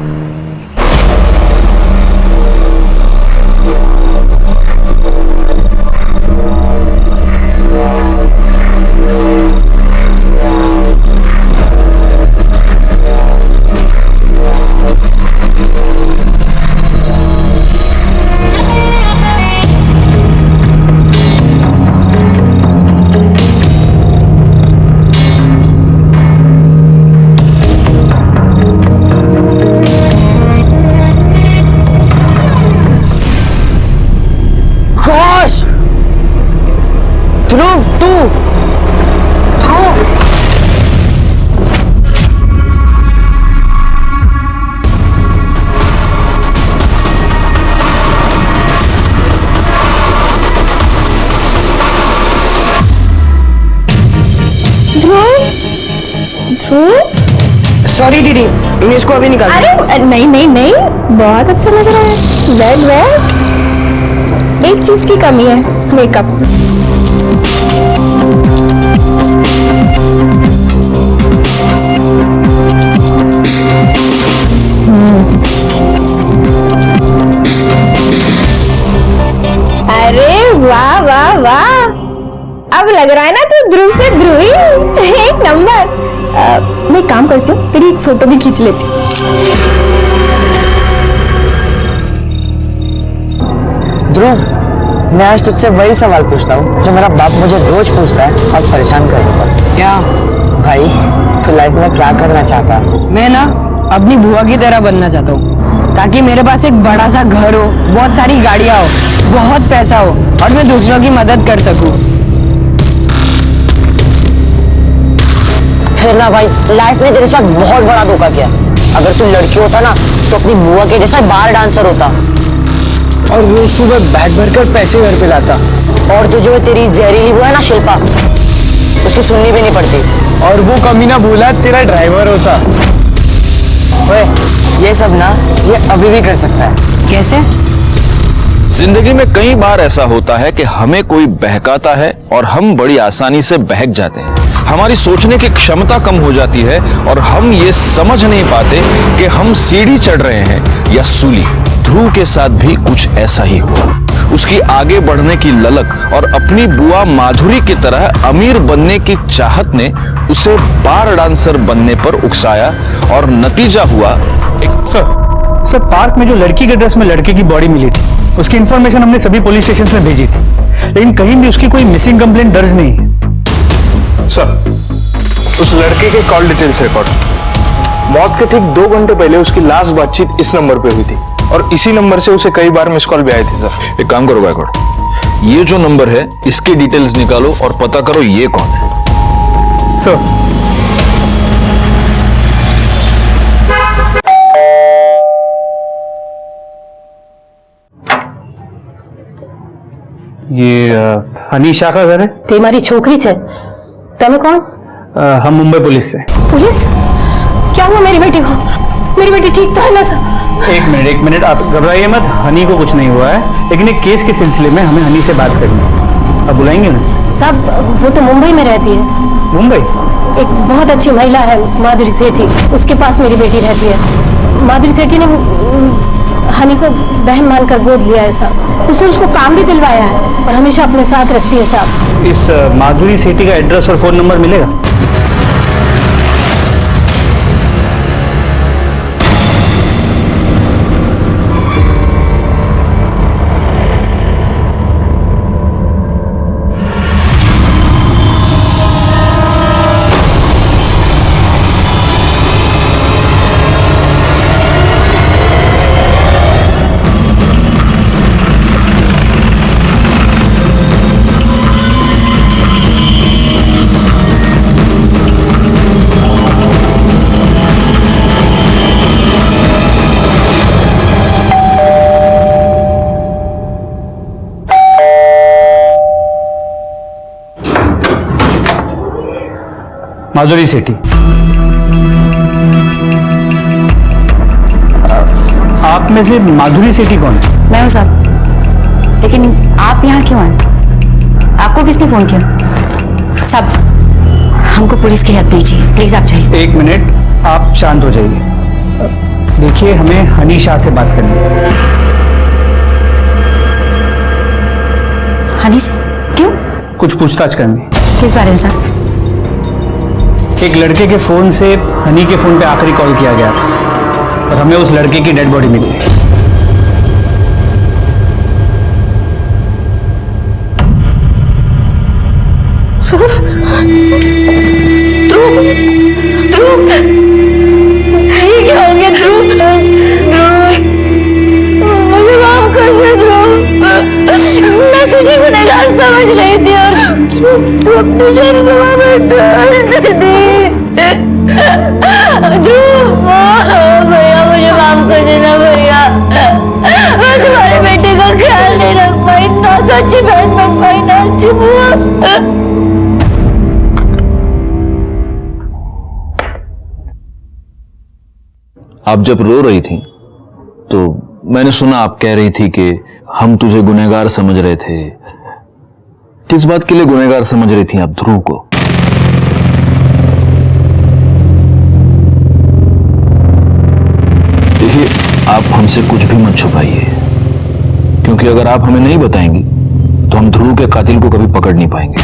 ध्रुव तू सॉरी दीदी, इंग्लिश को अभी निकाल। अरे नहीं नहीं नहीं, बहुत अच्छा लग रहा है। वेल वेल, एक चीज की कमी है, मेकअप। अरे वाह वाह वाह, अब लग रहा है ना तू ध्रुव से ध्रुवी। एक नंबर। मैं एक काम करती हूँ, तेरी एक फोटो भी खींच लेती हूँ। ध्रुव, मैं आज तुझसे वही सवाल पूछता हूँ जो मेरा बाप मुझे रोज पूछता है और परेशान कर देता है। क्या भाई, तू लाइफ में क्या करना चाहता है? मैं ना अपनी बुआ की तरह बनना चाहता हूँ, ताकि मेरे पास एक बड़ा सा घर हो, बहुत सारी गाड़ियाँ हो, बहुत पैसा हो और मैं दूसरों की मदद कर सकूँ। फिर ना भाई, लाइफ ने तेरे साथ बहुत बड़ा धोखा किया। अगर तू लड़की होता ना तो अपनी बुआ के जैसा बार डांसर होता और रोज सुबह बैग भरकर पैसे घर पे लाता। और तू जो तेरी जहरीली बुआ है ना शिल्पा, उसकी सुननी भी नहीं पड़ती। और वो कमीना भूला तेरा ड्राइवर होता। ओए, ये सब ना ये अभी भी कर सकता है। कैसे? जिंदगी में कई बार ऐसा होता है कि हमें कोई बहकाता है और हम बड़ी आसानी से बहक जाते हैं। हमारी सोचने की क्षमता कम हो जाती है और हम ये समझ नहीं पाते कि हम सीढ़ी चढ़ रहे हैं या सूली। ध्रुव के साथ भी कुछ ऐसा ही हुआ। उसकी आगे बढ़ने की ललक और अपनी बुआ माधुरी की तरह अमीर बनने की चाहत ने उसे बार डांसर बनने पर उकसाया और नतीजा हुआ एक। सर पार्क में जो लड़की के ड्रेस में लड़के की बॉडी मिली थी, उसकी इंफॉर्मेशन हमने सभी पुलिस स्टेशन में भेजी थी, लेकिन कहीं भी उसकी कोई मिसिंग कंप्लेंट दर्ज नहीं है। सर, उस लड़के के कॉल डिटेल्स रिकॉर्ड, मौत के ठीक 2 घंटे पहले उसकी लास्ट बातचीत इस नंबर पे हुई थी और इसी नंबर से उसे कई बार मिस कॉल भी आए थे। सर एक काम करो गायकवाड़, ये जो नंबर है इसकी डिटेल्स निकालो और पता करो ये कौन है। सर ये हनीशा का घर है। ते मारी छोकरी छे, तमे कौन? हम मुंबई पुलिस से। पुलिस? क्या हुआ मेरी बेटी को? मेरी बेटी ठीक तो है ना सर? एक मिनट, आप घबराइए मत, हनी को कुछ नहीं हुआ है, लेकिन एक केस के सिलसिले में हमें हनी से बात करनी है। आप बुलाएंगे ना? साहब, वो तो मुंबई में रहती है। मुंबई? एक बहुत अच्छी महिला है माधुरी सेठी, उसके पास मेरी बेटी रहती है। माधुरी सेठी ने हनी को बहन मानकर गोद लिया है साहब। उसने उसको काम भी दिलवाया है और हमेशा अपने साथ रखती है साहब। इस माधुरी सेठी का एड्रेस और फोन नंबर मिलेगा? माधुरी सेठी, आप आप में से माधुरी सेठी कौन है? मैं हूँ साहब, लेकिन आप यहाँ क्यों आए? आपको किसने फोन किया? साहब, हमको पुलिस की हेल्प दीजिए प्लीज, आप जाइए। 1 मिनट, आप शांत हो जाइए। देखिए, हमें हनी शाह से बात करनी है। हनी से? क्यों? कुछ पूछताछ करनी। किस बारे में साहब? एक लड़के के फोन से हनी के फोन पे आखिरी कॉल किया गया था और हमें उस लड़के की डेड बॉडी मिली। ध्रुव, ध्रुव, ये क्या हो गया ध्रुव? मुझे माफ कर दे ध्रुव, मैं तुझे गुनहगार समझ रही थी और तू अपने शर्मा में डाल दी। ध्रुव, भैया मुझे माफ कर देना भैया, मैं तुम्हारे बेटे का ख्याल नहीं रख पाई, ना तो अच्छी बहन बन पाई, ना अच्छी बुआ। आप जब रो रही थी तो मैंने सुना आप कह रही थी कि हम तुझे गुनहगार समझ रहे थे। किस बात के लिए गुनहगार समझ रही थी आप ध्रुव को? देखिए, आप हमसे कुछ भी मत छुपाइए, क्योंकि अगर आप हमें नहीं बताएंगी तो हम ध्रुव के कातिल को कभी पकड़ नहीं पाएंगे।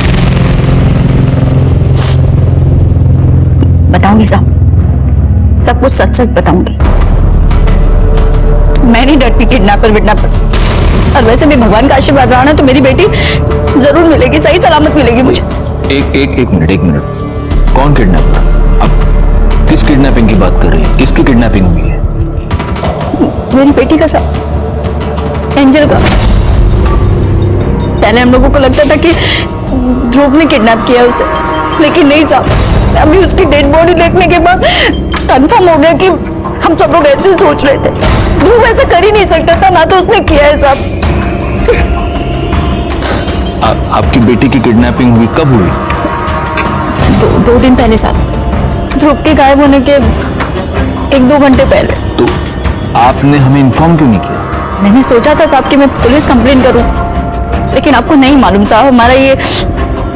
बताऊंगी साहब, सब कुछ सच सच बताऊंगी। मैं नहीं डरती किडनैपर विडनैपर से, और वैसे भी भगवान का आशीर्वाद रहा ना तो मेरी बेटी जरूर मिलेगी, सही सलामत मिलेगी मुझे। एक मिनट, कौन किडनैपर? अब किस किडनैपिंग की बात कर रही है? किसकी किडनैपिंग हुई है? मेरी बेटी का साहब, एंजल का। पहले हम लोगों को लगता था कि ध्रुव ने किडनैप किया उसे, लेकिन नहीं साहब, अभी उसकी डेड बॉडी देखने के बाद कंफर्म हो गया कि हम सब लोग ऐसे सोच रहे थे। ध्रुव ऐसा कर ही नहीं सकता था, ना तो उसने किया है साहब। आपकी बेटी की किडनैपिंग हुई कब हुई? दो दिन पहले साहब, ध्रुव के गायब होने के 1-2 घंटे पहले। तो आपने हमें इन्फॉर्म क्यों नहीं किया? मैंने सोचा था साहब कि मैं पुलिस कंप्लेन करूं, लेकिन आपको नहीं मालूम साहब, हमारा ये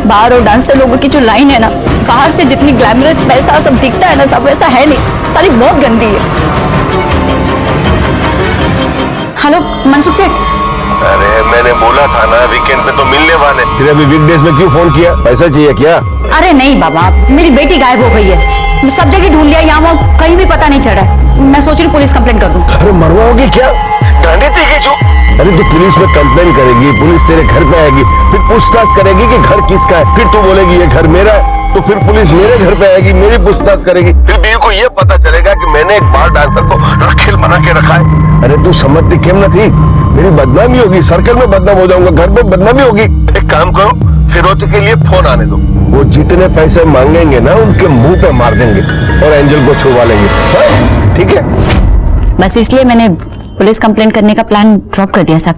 बार और डांसर लोगों की जो लाइन है ना, बाहर से जितनी ग्लैमरस पैसा सब दिखता है ना साहब, वैसा है नहीं, सारी बहुत गंदी है। हेलो मनसुख सेठ। अरे मैंने बोला था ना वीकेंड पे तो मिलने वाले, फिर अभी वीकडेज में क्यों फोन किया? पैसा चाहिए क्या? अरे नहीं बाबा, मेरी बेटी गायब हो गई है, सब जगह ढूंढ लिया, यहाँ वहाँ कहीं भी पता नहीं चला। मैं सोच रही पुलिस कंप्लेन कर दूं। अरे मरवाओगी क्या? डांडी थी जो? अरे तू पुलिस में कंप्लेन करेगी, पुलिस तेरे घर पे आएगी, फिर पूछताछ करेगी कि घर किसका है, फिर तू बोलेगी ये घर मेरा है, तो फिर पुलिस मेरे घर पे आएगी, मेरी पूछताछ करेगी, फिर बीवी को ये पता चलेगा कि मैंने एक बार डांसर को रखेल बना के रखा है। अरे तू समझती क्यों न थी? मेरी बदनामी होगी, सर्कल में बदनाम हो जाऊंगा, घर में बदनामी होगी। एक काम करो, फिरोती के लिए फोन आने दो, वो जितने पैसे मांगेंगे ना उनके मुंह पे मार देंगे और एंजल को छुड़वा लेंगे, ठीक है? बस इसलिए मैंने पुलिस कंप्लेन करने का प्लान ड्रॉप कर दिया साहब।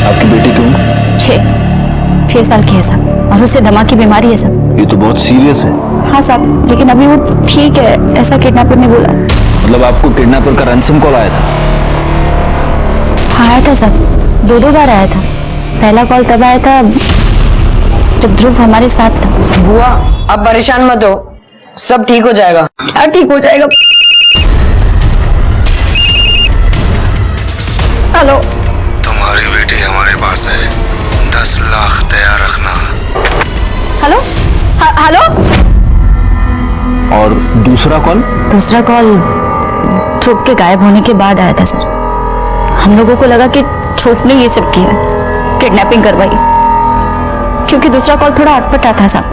आपकी बेटी की उम्र? 6 साल की है साहब, और उससे दमा की बीमारी है साहब। ये तो बहुत सीरियस है। हाँ साहब, लेकिन अभी वो ठीक है, ऐसा किडनैपर ने बोला। मतलब आपको किडनैपर का रैंसम कॉल आया था? हाँ आया था साहब, 2 बार आया था। पहला कॉल तब आया था जब ध्रुव हमारे साथ था। बुआ अब परेशान मत हो, सब ठीक हो जाएगा। क्या ठीक हो जाएगा? हेलो, तुम्हारी बेटी हमारे पास है, 10 लाख तैयार रखना। Hello, hello. और दूसरा कॉल? दूसरा कॉल ध्रुव के गायब होने के बाद आया था सर। हम लोगों को लगा कि ध्रुव ने ये सब किया, किडनैपिंग करवाई, क्योंकि दूसरा कॉल थोड़ा अटपटा था साहब।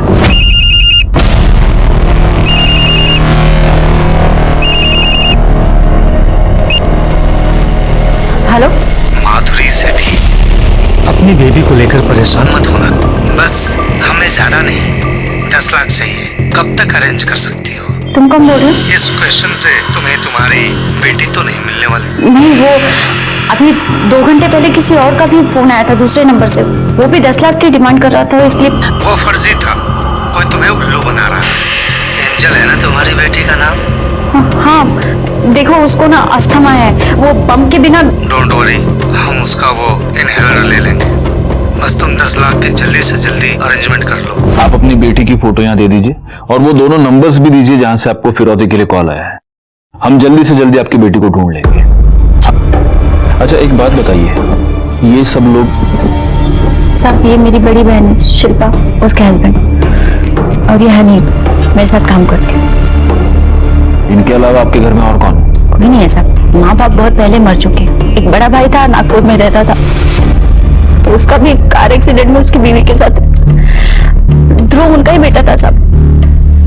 हेलो, माधुरी सेठी, अपनी बेबी को लेकर परेशान मत होना, बस हमें ज्यादा नहीं 10 लाख चाहिए। कब तक अरेंज कर सकती हो? तुम कौन बोल रहे हो? इस क्वेश्चन से तुम्हें तुम्हारी बेटी तो नहीं मिलने वाली। नहीं, वो अभी 2 घंटे पहले किसी और का भी फोन आया था दूसरे नंबर से, वो भी 10 लाख की डिमांड कर रहा था, इसलिए। वो फर्जी था, कोई तुम्हें उल्लू बना रहा है। एंजल है ना तुम्हारी बेटी का नाम? हाँ, देखो उसको ना अस्थमा है, वो पंप के बिना। डोंट वरी, हम उसका वो इनहेलर ले लेंगे। बस तुम 10 लाख की जल्दी से जल्दी अरेंजमेंट कर लो। आप अपनी बेटी की फोटो यहाँ दे दीजिए और वो दोनों नंबर्स भी दीजिए जहां से आपको फिरौती के लिए कॉल आया है। हम जल्दी से जल्दी आपकी बेटी को ढूंढ लेंगे। अच्छा एक बात बताइए, ये सब लोग? साहब ये मेरी बड़ी बहन है शिल्पा, उसके हस्बैंड, और ये हनी मेरे साथ काम करती है। इनके अलावा आपके घर में और कौन? कोई नहीं है साहब, माँ बाप बहुत पहले मर चुके। एक बड़ा भाई था, नागपुर में रहता था, तो उसका भी कार एक्सीडेंट में उसकी बीवी के साथ। ध्रुव उनका ही बेटा था साहब,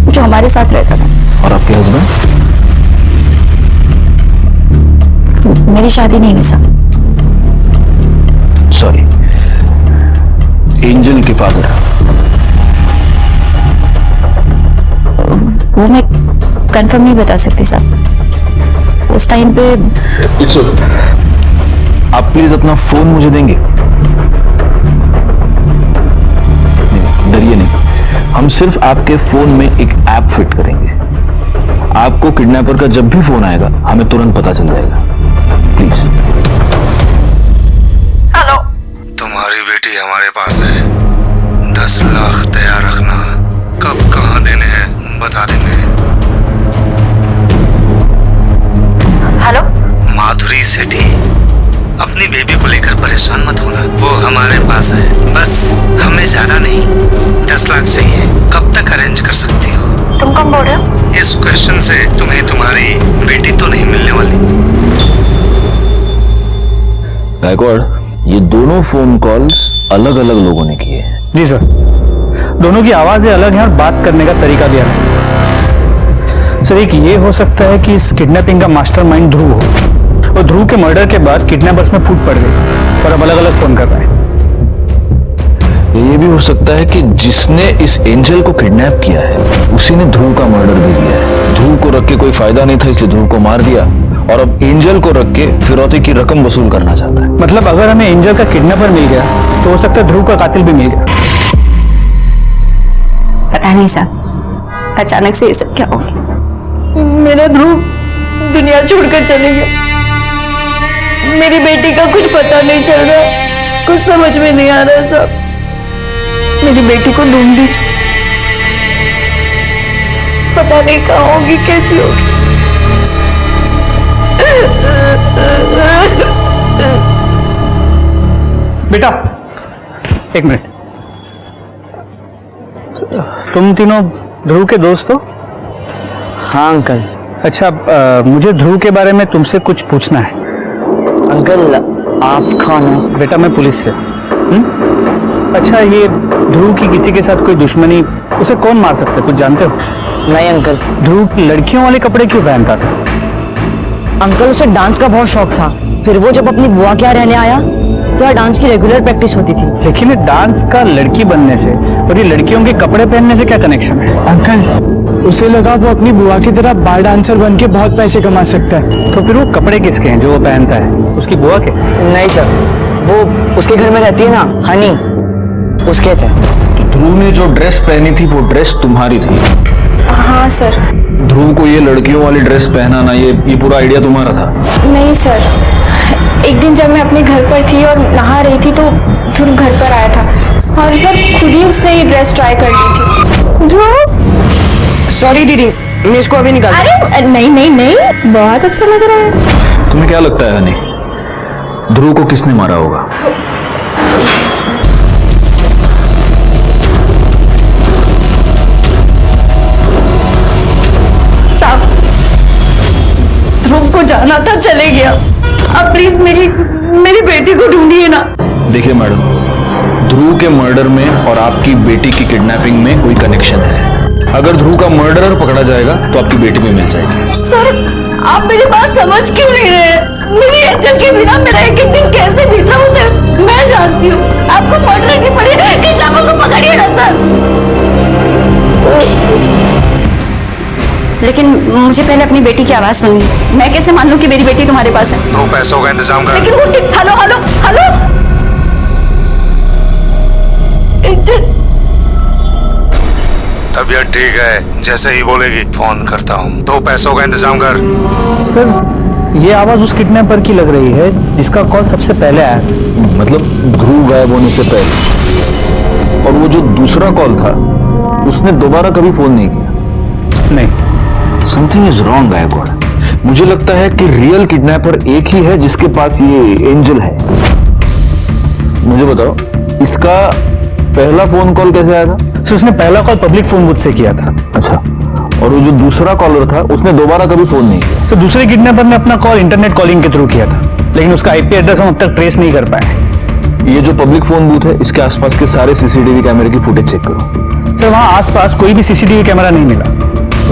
जो हमारे साथ रहता था। और आपके हस्बैंड? मेरी शादी नहीं हुई साहब। सॉरी, एंजल के फादर? वो मैं कंफर्म नहीं बता सकती साहब, उस टाइम पे। आप प्लीज अपना फोन मुझे देंगे? डरिए नहीं, हम सिर्फ आपके फोन में एक ऐप फिट करेंगे। आपको किडनैपर का जब भी फोन आएगा हमें तुरंत पता चल जाएगा। प्लीज। हेलो, तुम्हारी बेटी हमारे पास है। 10 लाख तैयार रखना, कब कहाँ देने हैं बता देंगे। हेलो, माधुरी सेठी, अपनी बेबी को लेकर परेशान मत होना, वो हमारे पास है। बस हमें ज्यादा नहीं, 10 लाख चाहिए। कब तक अरेंज कर सकती हो? तुम कब बोल रहे हो? इस क्वेश्चन से तुम्हें तुम्हारी बेटी तो नहीं मिलने वाली। गायकवाड़, ये दोनों फोन कॉल्स अलग अलग लोगों ने किए हैं। जी सर, दोनों की आवाजें अलग हैं और बात करने का तरीका भी अलग है। सर एक ये हो सकता है कि इस किडनैपिंग का मास्टरमाइंड ध्रुव हो, और ध्रुव के मर्डर के बाद किडनैपर्स में फूट पड़ गई और अब अलग अलग फोन कर रहा है। ये भी हो सकता है कि जिसने इस एंजल को किडनैप किया है उसी ने ध्रुव का मर्डर भी किया है। ध्रुव को रख के कोई फायदा नहीं था इसलिए ध्रुव को मार दिया, और अब एंजल को रख के फिरौती की रकम वसूल करना चाहता है। मतलब अगर हमें एंजल का किडनैपर मिल गया तो हो सकता है ध्रुव का कातिल भी मिल गया। पता नहीं साहब, अचानक से ये सब क्या हो गया। मेरा ध्रुव दुनिया छोड़कर चले गया। मेरी बेटी का कुछ पता नहीं चल रहा, कुछ समझ में नहीं आ रहा साहब। मेरी बेटी को ढूंढ दीजिए, पता नहीं कहाँ होगी, कैसी होगी। बेटा एक मिनट, तुम तीनों ध्रुव के दोस्त हो? हाँ अंकल। अच्छा, मुझे ध्रुव के बारे में तुमसे कुछ पूछना है। अंकल आप कौन हो? बेटा मैं पुलिस से। अच्छा, ये ध्रुव की किसी के साथ कोई दुश्मनी, उसे कौन मार सकता है, कुछ जानते हो? नहीं अंकल। ध्रुव लड़कियों वाले कपड़े क्यों पहनता था? अंकल उसे डांस का बहुत शौक था, फिर वो जब अपनी बुआ के यहाँ रहने आया तो यहाँ डांस की रेगुलर प्रैक्टिस होती थी। लेकिन ये डांस का लड़की बनने से और ये लड़कियों के कपड़े पहनने से क्या कनेक्शन है? अंकल उसे लगा वो अपनी बुआ की तरह बार डांसर बन के बहुत पैसे कमा सकता है। तो फिर वो कपड़े किसके हैं जो वो पहनता है, उसकी बुआ के? नहीं सर, वो उसके घर में रहती है ना, हनी, उसके थे। तो ध्रुव ने जो ड्रेस पहनी थी वो ड्रेस तुम्हारी थी? हाँ सर। ध्रुव को ये लड़कियों वाली ड्रेस पहनाना, ये पूरा आइडिया तुम्हारा था? नहीं सर, एक दिन जब मैं अपने घर पर थी और नहा रही थी तो ध्रुव घर पर आया था और सर खुद ही उसने ये ड्रेस ट्राई कर ली थी। ध्रुव, सॉरी दीदी, मैं इसको अभी निकाल। अरे नहीं नहीं नहीं, बहुत अच्छा लग रहा है। तुम्हें क्या लगता है हनी, ध्रुव को किसने मारा होगा? साहब, ध्रुव को जाना था, चले गया। आप प्लीज मेरी बेटी को ढूंढिए ना। देखिए मैडम, ध्रुव के मर्डर में और आपकी बेटी की किडनैपिंग में कोई कनेक्शन है। अगर ध्रुव का मर्डरर पकड़ा जाएगा तो आपकी बेटी भी मिल जाएगी। सर, आप मेरी बात समझ क्यों नहीं रहे? मेरी एंजल के बिना मेरा एक एक दिन कैसे बीता उसे मैं जानती हूँ। आपको मर्डर नहीं पड़ी, किडनैपर को पकड़िए ना सर। लेकिन मुझे पहले अपनी बेटी की आवाज सुननी। मैं कैसे मान लूं कि मेरी बेटी तुम्हारे पास है? तो पैसों का इंतजाम कर। लेकिन वो हेलो हेलो हेलो, तबीयत ठीक है, जैसे ही बोलेगी फोन करता हूँ। तो पैसों का इंतजाम कर। सर ये आवाज उस किडनैपर की लग रही है जिसका कॉल सबसे पहले आया। मतलब ध्रुव गायब होने से पहले। और वो जो दूसरा कॉल था उसने दोबारा कभी फोन नहीं किया। नहीं, समथिंग इज रॉन्ग गायकवाड़। मुझे लगता है कि रियल किडनैपर एक ही है जिसके पास ये एंजल है। मुझे बताओ, इसका पहला फोन कॉल कैसे आया था? सर उसने पहला कॉल पब्लिक फोन बुथ से किया था। अच्छा, और वो जो दूसरा कॉलर था उसने दोबारा कभी फोन नहीं किया। तो दूसरे किडनैपर ने अपना कॉल इंटरनेट कॉलिंग के थ्रू किया था, लेकिन उसका आईपी एड्रेस हम अब तक ट्रेस नहीं कर पाए। ये जो पब्लिक फोन बूथ है इसके आसपास के सारे सीसीटीवी कैमरे की फुटेज चेक करो। सर वहाँ आसपास कोई भी सीसीटीवी कैमरा नहीं मिला,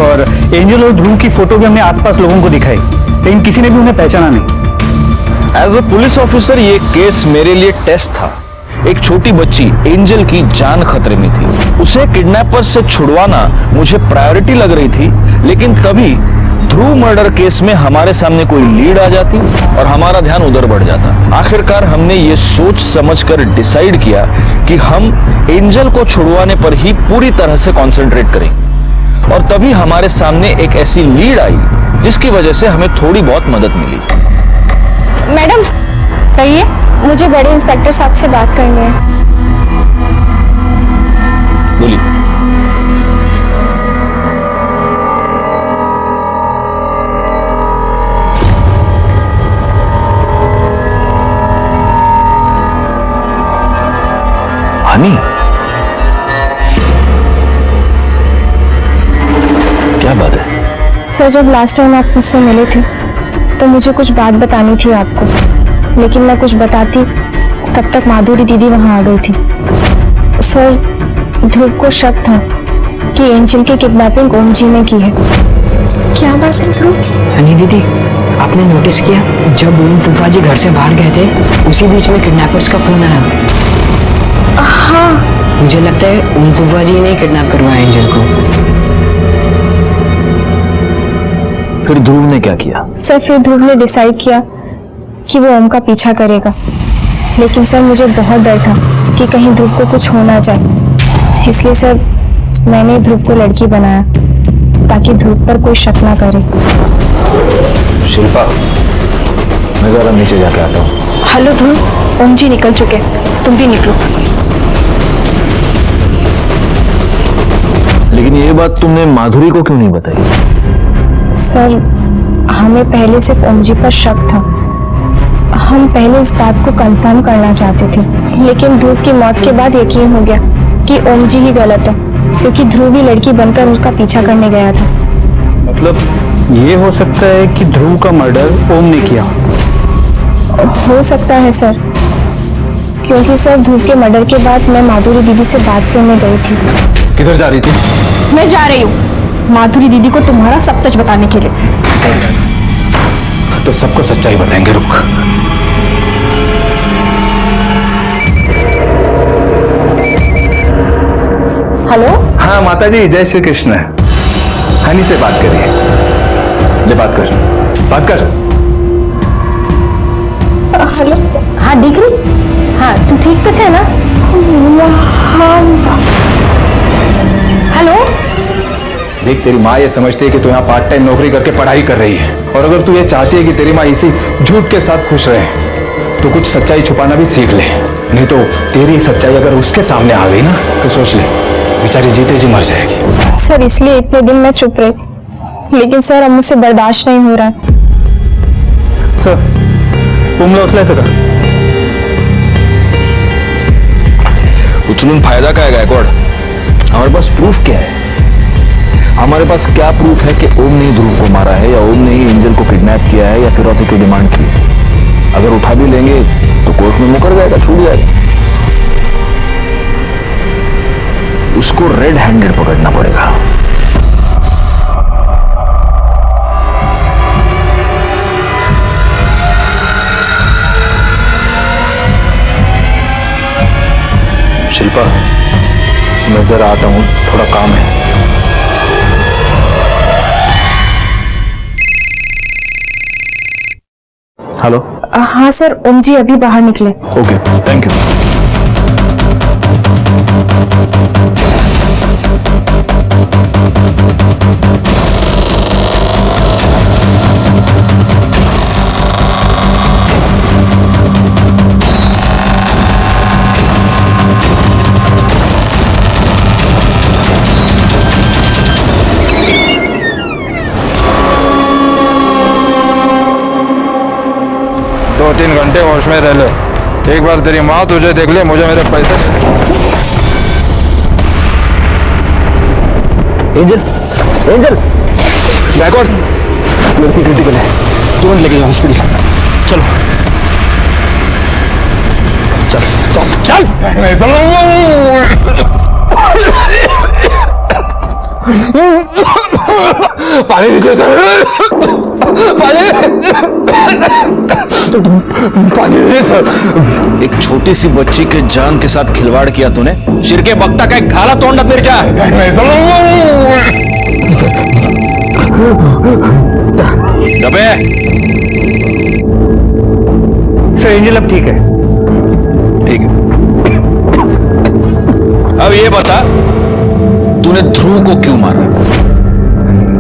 और एंजल और ध्रुव की फोटो भी हमने आसपास लोगों को दिखाई, लेकिन किसी ने भी उन्हें पहचाना नहीं। एज अ पुलिस ऑफिसर ये केस मेरे लिए टेस्ट था। एक छोटी बच्ची एंजल की जान खतरे में थी, उसे किडनैपर से छुड़वाना मुझे प्रायोरिटी लग रही थी, लेकिन तभी ध्रुव मर्डर केस में हमारे सामने कोई लीड आ जाती और हमारा ध्यान उधर बढ़ जाता। आखिरकार हमने ये सोच समझकर डिसाइड किया कि हम एंजल को छुड़वाने पर ही पूरी तरह से कंसंट्रेट करेंगे, और तभी हमारे सामने एक ऐसी लीड आई जिसकी वजह से हमें थोड़ी बहुत मदद मिली। मैडम कहिए, मुझे बड़े इंस्पेक्टर साहब से बात करनी है। बोलिए। हनी, क्या बात है? सर जब लास्ट टाइम आप मुझसे मिले थे तो मुझे कुछ बात बतानी थी आपको, लेकिन मैं कुछ बताती तब तक माधुरी दीदी वहां आ गई थी। सर ध्रुव को शक था कि एंजल की किडनैपिंग ओम जी ने की है। क्या बात है ध्रुव? हनी दीदी, आपने नोटिस किया जब ओम फूफा जी घर से बाहर गए थे उसी बीच में किडनैपर्स का फोन आया। हाँ, मुझे लगता है ओम फूफा जी ने किडनैप करवाया एंजल को। फिर ध्रुव ने क्या किया? सर फिर ध्रुव ने डिसाइड किया कि वो ओम का पीछा करेगा, लेकिन सर मुझे बहुत डर था कि कहीं ध्रुव को कुछ हो ना जाए, इसलिए सर मैंने ध्रुव को लड़की बनाया ताकि ध्रुव पर कोई शक ना करे। शिल्पा, मैं जरा नीचे जाके आता हूँ। हेलो ध्रुव, ओम जी निकल चुके, तुम भी निकलो। लेकिन ये बात तुमने माधुरी को क्यों नहीं बताई? सर हमें पहले सिर्फ ओम जी पर शक था, हम पहले इस बात को कंफर्म करना चाहते थे, लेकिन ध्रुव की मौत के बाद यकीन हो गया कि ओम जी ही गलत है, क्योंकि ध्रुव ही लड़की बनकर उसका पीछा करने गया था। मतलब ये हो सकता है कि ध्रुव का मर्डर ओम ने किया? हो सकता है सर, क्योंकि सर ध्रुव के मर्डर के बाद मैं माधुरी दीदी से बात करने गई थी। किधर जा रही थी? मैं जा रही हूँ माधुरी दीदी को तुम्हारा सब सच बताने के लिए। तो सबको सच्चाई बताएंगे, रुक। हेलो। हाँ माता जी, जय श्री कृष्ण। हनी से बात करिए। ले बात कर, बात कर। हेलो। हाँ डिग्री, हाँ तू ठीक तो है ना? हेलो। देख, तेरी माँ ये समझती है कि तू यहाँ पार्ट टाइम नौकरी करके पढ़ाई कर रही है, और अगर तू ये चाहती है कि तेरी माँ इसी झूठ के साथ खुश रहे तो कुछ सच्चाई छुपाना भी सीख ले, नहीं तो तेरी सच्चाई अगर उसके सामने आ गई ना तो सोच ले, बेचारी जीते जी मर जाएगी। सर इसलिए इतने दिन मैं चुप रही, लेकिन सर अब मुझसे बर्दाश्त नहीं हो रहा है। सर उमला उचलायचं का? उचलून फायदा काय गायकवाड? हमारे पास प्रूफ क्या है? हमारे पास क्या प्रूफ है कि ओम ने ध्रुव को मारा है, या ओम ने ही एंजल को किडनैप किया है, या फिरौती की डिमांड की? अगर उठा भी लेंगे तो कोर्ट में मुकर जाएगा, छूट जाएगा। उसको रेड हैंडेड पकड़ना पड़ेगा। शिल्पा, मैं जरा आता हूँ, थोड़ा काम है। हेलो। हाँ सर, ओम जी अभी बाहर निकले। Okay, thank you. 2-3 घंटे होश में रह ले। एक बार तेरी माँ तुझे देख ले, मुझे मेरे पैसे। एंजल, एंजल, बैकवर्ड, लड़की क्रिटिकल है, तुरंत लेके जाओ हॉस्पिटल। चलो चल चल चल। पानी दीजिए सर, पानी दीजिए सर। एक छोटी सी बच्ची के जान के साथ खिलवाड़ किया तूने। सिर के बख्ता का एक खाला तोड़ना मिर्चा। दबे। सर एंजल अब ठीक है। ठीक है, अब ये बता तूने ध्रुव को क्यों मारा?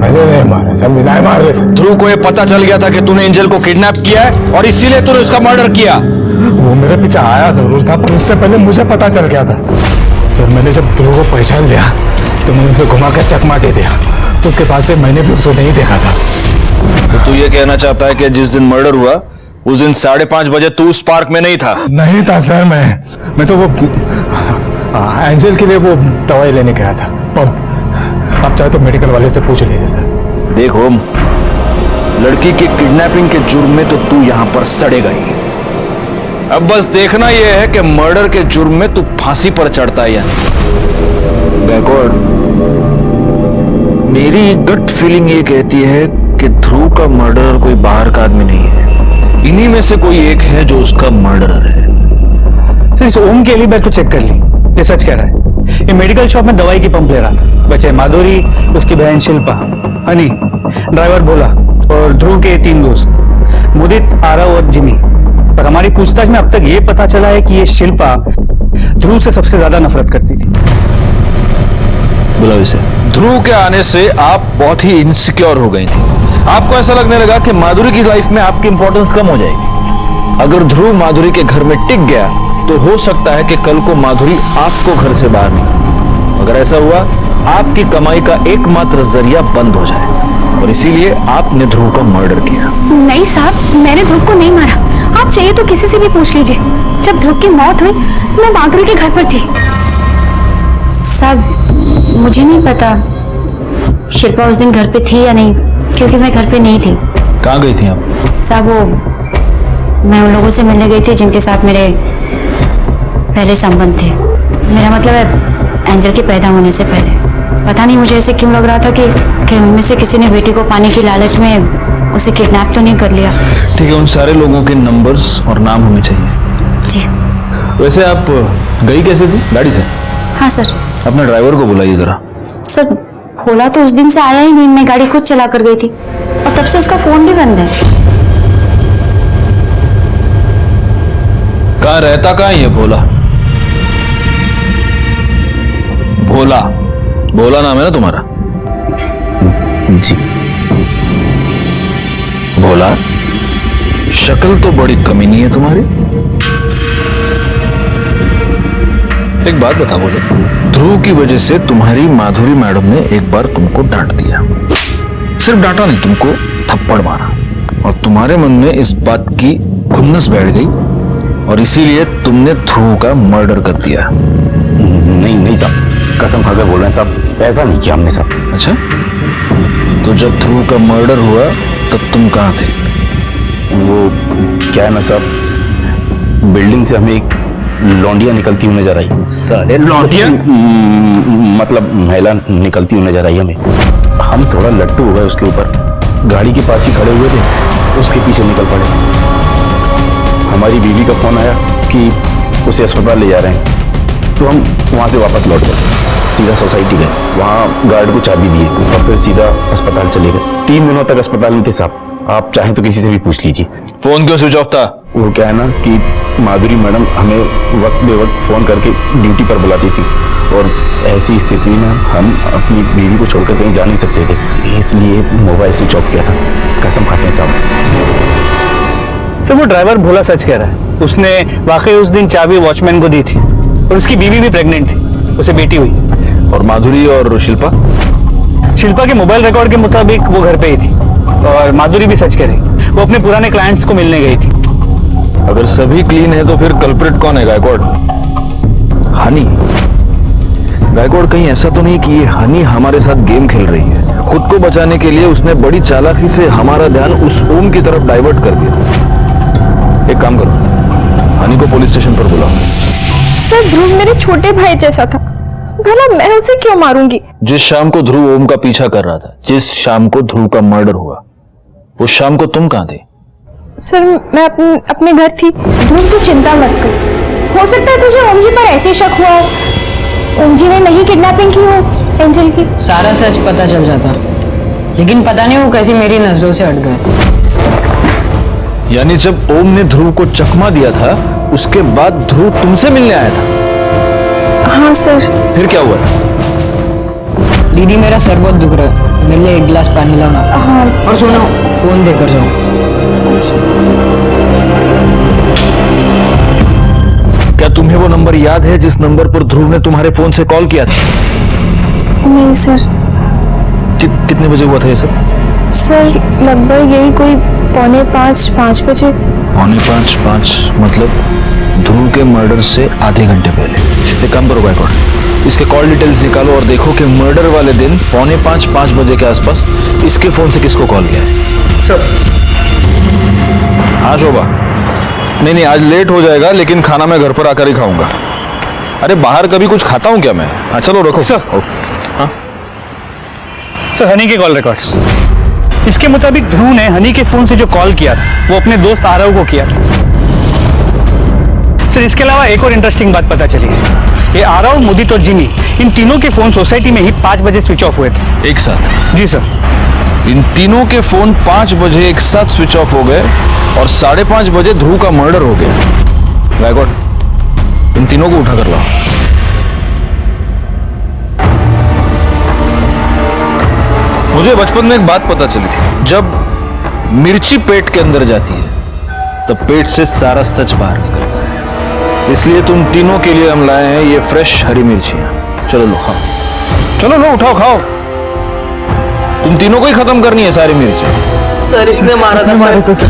मैंने नहीं मारा सर, बिना मार रहे सर। ध्रुव को ये पता चल गया था कि तूने एंजल को किडनैप किया है और इसीलिए तूने उसका मर्डर किया। वो मेरे पीछे आया जरूर था, पर उससे पहले मुझे पता चल गया था सर। मैंने जब ध्रुव को पहचान लिया तो मैंने उसे घुमा कर चकमा दे दिया। उसके बाद से मैंने भी उसे नहीं देखा था। तो तू ये कहना चाहता है कि जिस दिन मर्डर हुआ उस दिन 5:30 बजे तू उस पार्क में नहीं था? नहीं था सर, मैं तो वो एंजल के लिए वो दवाई लेने गया था। आप चाहे तो मेडिकल वाले से पूछ लीजिए सर। देखो, लड़की की किडनैपिंग के जुर्म में तो तू यहां पर सड़ेगा ही। अब बस देखना यह है कि मर्डर के जुर्म में तू फांसी पर चढ़ता है या नहीं। बैकवर्ड, मेरी गट फीलिंग ये कहती है कि ध्रुव का मर्डरर कोई बाहर का आदमी नहीं है, इन्हीं में से कोई एक है जो उसका मर्डरर है। इस ओम के लिए बैग तो चेक कर ली, ये सच कह रहा है। ये मेडिकल शॉप में दवाई की पंप ले रहा था। बचे माधुरी, उसकी बहन शिल्पा, हनी, ड्राइवर भोला और ध्रुव के 3 दोस्त मुदित, आरव और जिमी। पर हमारी पूछताछ में अब तक ये पता चला है कि ये शिल्पा ध्रुव से सबसे ज्यादा नफरत करती थी। बुलाओ इसे। ध्रुव के आने से आप बहुत ही इनसिक्योर हो गई थी। आपको ऐसा लगने लगा कि माधुरी की लाइफ में आपकी इंपॉर्टेंस कम हो जाएगी। अगर ध्रुव माधुरी के घर में टिक गया तो हो सकता है कि कल को माधुरी आपको घर से बाहर निकाले। अगर ऐसा हुआ, आपकी कमाई का एकमात्र जरिया बंद हो जाए और इसीलिए आपने ध्रुव का मर्डर किया। नहीं साहब, मैंने ध्रुव को नहीं मारा। आप चाहिए तो किसी से भी पूछ लीजिए। जब ध्रुव की मौत हुई मैं माधुरी के घर पर थी। साहब मुझे नहीं पता शिल्पा उस दिन घर पे थी या नहीं, क्योंकि मैं घर पे नहीं थी। कहाँ गई थी आप? साहब वो मैं उन लोगों से मिलने गई थी जिनके साथ मेरे पहले संबंध थे। मेरा मतलब है एंजल के पैदा होने से पहले। पता नहीं मुझे ऐसे क्यों लग रहा था कि उनमें से किसी ने बेटी को पाने की लालच में उसे किडनैप तो नहीं कर लिया। ठीक है, उन सारे लोगों के नंबर्स और नाम हमें चाहिए। जी। वैसे आप गई कैसे थी? गाड़ी से? हाँ सर। अपने ड्राइवर को बुलाइए जरा। सर भोला तो उस दिन से आया ही नहीं, मैं गाड़ी खुद चला कर गई थी और तब से उसका फोन भी बंद है। कहाँ रहता कहाँ ये भोला? भोला, भोला नाम है ना तुम्हारा? जी। भोला, शक्ल तो बड़ी कमीनी है तुम्हारी। एक बात बता बोले, ध्रुव की वजह से तुम्हारी माधुरी मैडम ने एक बार तुमको डांट दिया। सिर्फ डांटा नहीं, तुमको थप्पड़ मारा और तुम्हारे मन में इस बात की खुन्नस बैठ गई और इसीलिए तुमने ध्रुव का मर्डर कर दिया। नहीं साहब, कसम खाकर बोल रहे हैं साहब, ऐसा नहीं किया हमने साहब। अच्छा, तो जब ध्रुव का मर्डर हुआ तब तुम कहाँ थे? वो क्या है ना साहब, बिल्डिंग से हमें एक लौंडिया निकलती हुई नजर आई। साले लौंडिया? मतलब महिला निकलती हुई नजर आई हमें। हम थोड़ा लट्टू हो गए उसके ऊपर, गाड़ी के पास ही खड़े हुए थे, उसके पीछे निकल पड़े। हमारी बीवी का फोन आया कि उसे अस्पताल ले जा रहे हैं, तो हम वहाँ से वापस लौट गए, सीधा सोसाइटी गए, वहाँ गार्ड को चाबी दी और फिर सीधा अस्पताल चले गए। 3 दिनों तक अस्पताल में थे साहब, आप चाहें तो किसी से भी पूछ लीजिए। फोन क्यों स्विच ऑफ था? वो क्या है ना कि माधुरी मैडम हमें वक्त बे वक्त फोन करके ड्यूटी पर बुलाती थी और ऐसी स्थिति में हम अपनी बीवी को छोड़कर कहीं जा नहीं सकते थे, इसलिए मोबाइल स्विच ऑफ किया था। कसम खाते हैं साहब। सर वो ड्राइवर भोला सच कह रहा है। उसने वाकई उस दिन चाबी वॉचमैन को दी थी और उसकी बीवी भी प्रेग्नेंट थी, उसे बेटी हुई। और माधुरी और शिल्पा? शिल्पा के मोबाइल रिकॉर्ड के मुताबिक वो घर पे ही थी और माधुरी भी सच कह रही, वो अपने पुराने क्लाइंट्स को मिलने गई थी। अगर सभी क्लीन है तो फिर कल्प्रिट कौन है गायकवाड़? हनी। गायकवाड़ कहीं ऐसा तो नहीं कि ये हनी हमारे साथ गेम खेल रही है? खुद को बचाने के लिए उसने बड़ी चालाकी से हमारा ध्यान उस ओम की तरफ डाइवर्ट कर दिया। एक काम करो, हनी को पुलिस स्टेशन पर बुलाओ। सर ध्रुव मेरे छोटे भाई जैसा था, भला मैं उसे क्यों मारूंगी? जिस शाम को ध्रुव ओम का पीछा कर रहा था, जिस शाम को ध्रुव का मर्डर हुआ, उस शाम को तुम कहां थे? सर मैं अपने घर थी। ध्रुव तू चिंता मत कर, हो सकता है तुझे ओम जी पर ऐसे शक हुआ हो, ओम जी ने नहीं किडनैपिंग की हो एंजल की। सारा सच पता चल जाता, लेकिन पता नहीं वो कैसे मेरी नजरों से हट गए। यानी जब ओम ने ध्रुव को चकमा दिया था, उसके बाद ध्रुव तुमसे मिलने आया था? हाँ सर। फिर क्या हुआ? दीदी मेरा सर बहुत दुख रहा है, मेरे लिए एक गिलास पानी लाना। हाँ। और सुनो, फोन देकर जाओ। क्या तुम्हें वो नंबर याद है जिस नंबर पर ध्रुव ने तुम्हारे फोन से कॉल किया था? नहीं सर। कितने बजे हुआ था ये सब? सर लगभग यही कोई 4:45 बजे। 4:45 मतलब ध्रुव के मर्डर से आधे घंटे पहले। एक काम करो गायकवाड़, इसके कॉल डिटेल्स निकालो और देखो कि मर्डर वाले दिन 4:45 बजे के आसपास इसके फोन से किसको कॉल किया है। सर। हाँ शोभा। नहीं आज लेट हो जाएगा, लेकिन खाना मैं घर पर आकर ही खाऊंगा। अरे बाहर कभी कुछ खाता हूँ क्या मैं? हाँ चलो रखो सर। हाँ सर हनी के कॉल रिकॉर्ड्स, इसके मुताबिक ध्रुव ने हनी के फोन से जो कॉल किया था वो अपने दोस्त आरव को किया था। सर इसके अलावा एक और इंटरेस्टिंग बात पता चली है, ये आरव, मुदित और जिमी, इन तीनों के फोन सोसाइटी में ही 5 बजे स्विच ऑफ हुए थे एक साथ। जी सर। इन तीनों के फोन 5 बजे एक साथ स्विच ऑफ हो गए और 5:30 बजे ध्रुव का मर्डर हो गया। गायकवाड़, इन तीनों को उठा कर लाओ। मुझे बचपन में एक बात पता चली थी, जब मिर्ची पेट के अंदर जाती है तब पेट से सारा सच बाहर निकलता है। इसलिए तुम तीनों के लिए हम लाए हैं ये फ्रेश हरी मिर्चियां। चलो लो खाओ, चलो लो उठाओ खाओ। तुम तीनों को ही खत्म करनी है सारी मिर्ची। सर इसने मारा था सर।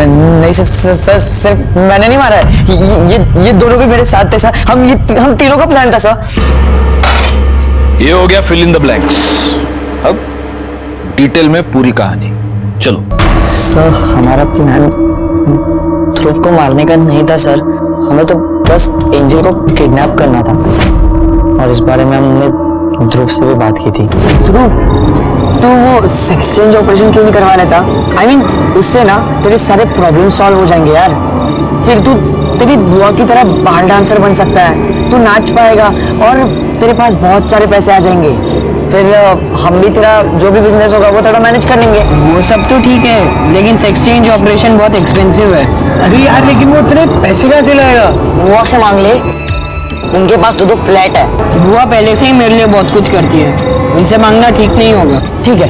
नहीं सर, मैंने नहीं मारा है, ये दोनों भी मेरे साथ थे सर। हम तीनों का प्लान था सर। ये हो गया फिल इन द ब्लैंक्स। अब डिटेल में पूरी कहानी। चलो सर हमारा प्लान ध्रुव को मारने का नहीं था सर, हमें तो बस एंजल को किडनैप करना था, और इस बारे में हमने ध्रुव से भी बात की थी। ध्रुव तो वो सेक्स चेंज ऑपरेशन क्यों नहीं करवा लेता? I mean, उससे ना तेरे सारे प्रॉब्लम सॉल्व हो जाएंगे यार। फिर तू तेरी बुआ की तरह बाल डांसर बन सकता है, तू नाच पाएगा और तेरे पास बहुत सारे पैसे आ जाएंगे। फिर हम भी तेरा जो भी बिजनेस होगा वो थोड़ा मैनेज कर लेंगे। वो सब तो ठीक है, लेकिन सेक्स चेंज ऑपरेशन बहुत एक्सपेंसिव है। अरे यार लेकिन वो इतने पैसे कहाँ से लाएगा? बुआ से मांग ले, उनके पास 2 फ्लैट है। बुआ पहले से ही मेरे लिए बहुत कुछ करती है, उनसे मांगना ठीक नहीं होगा। ठीक है,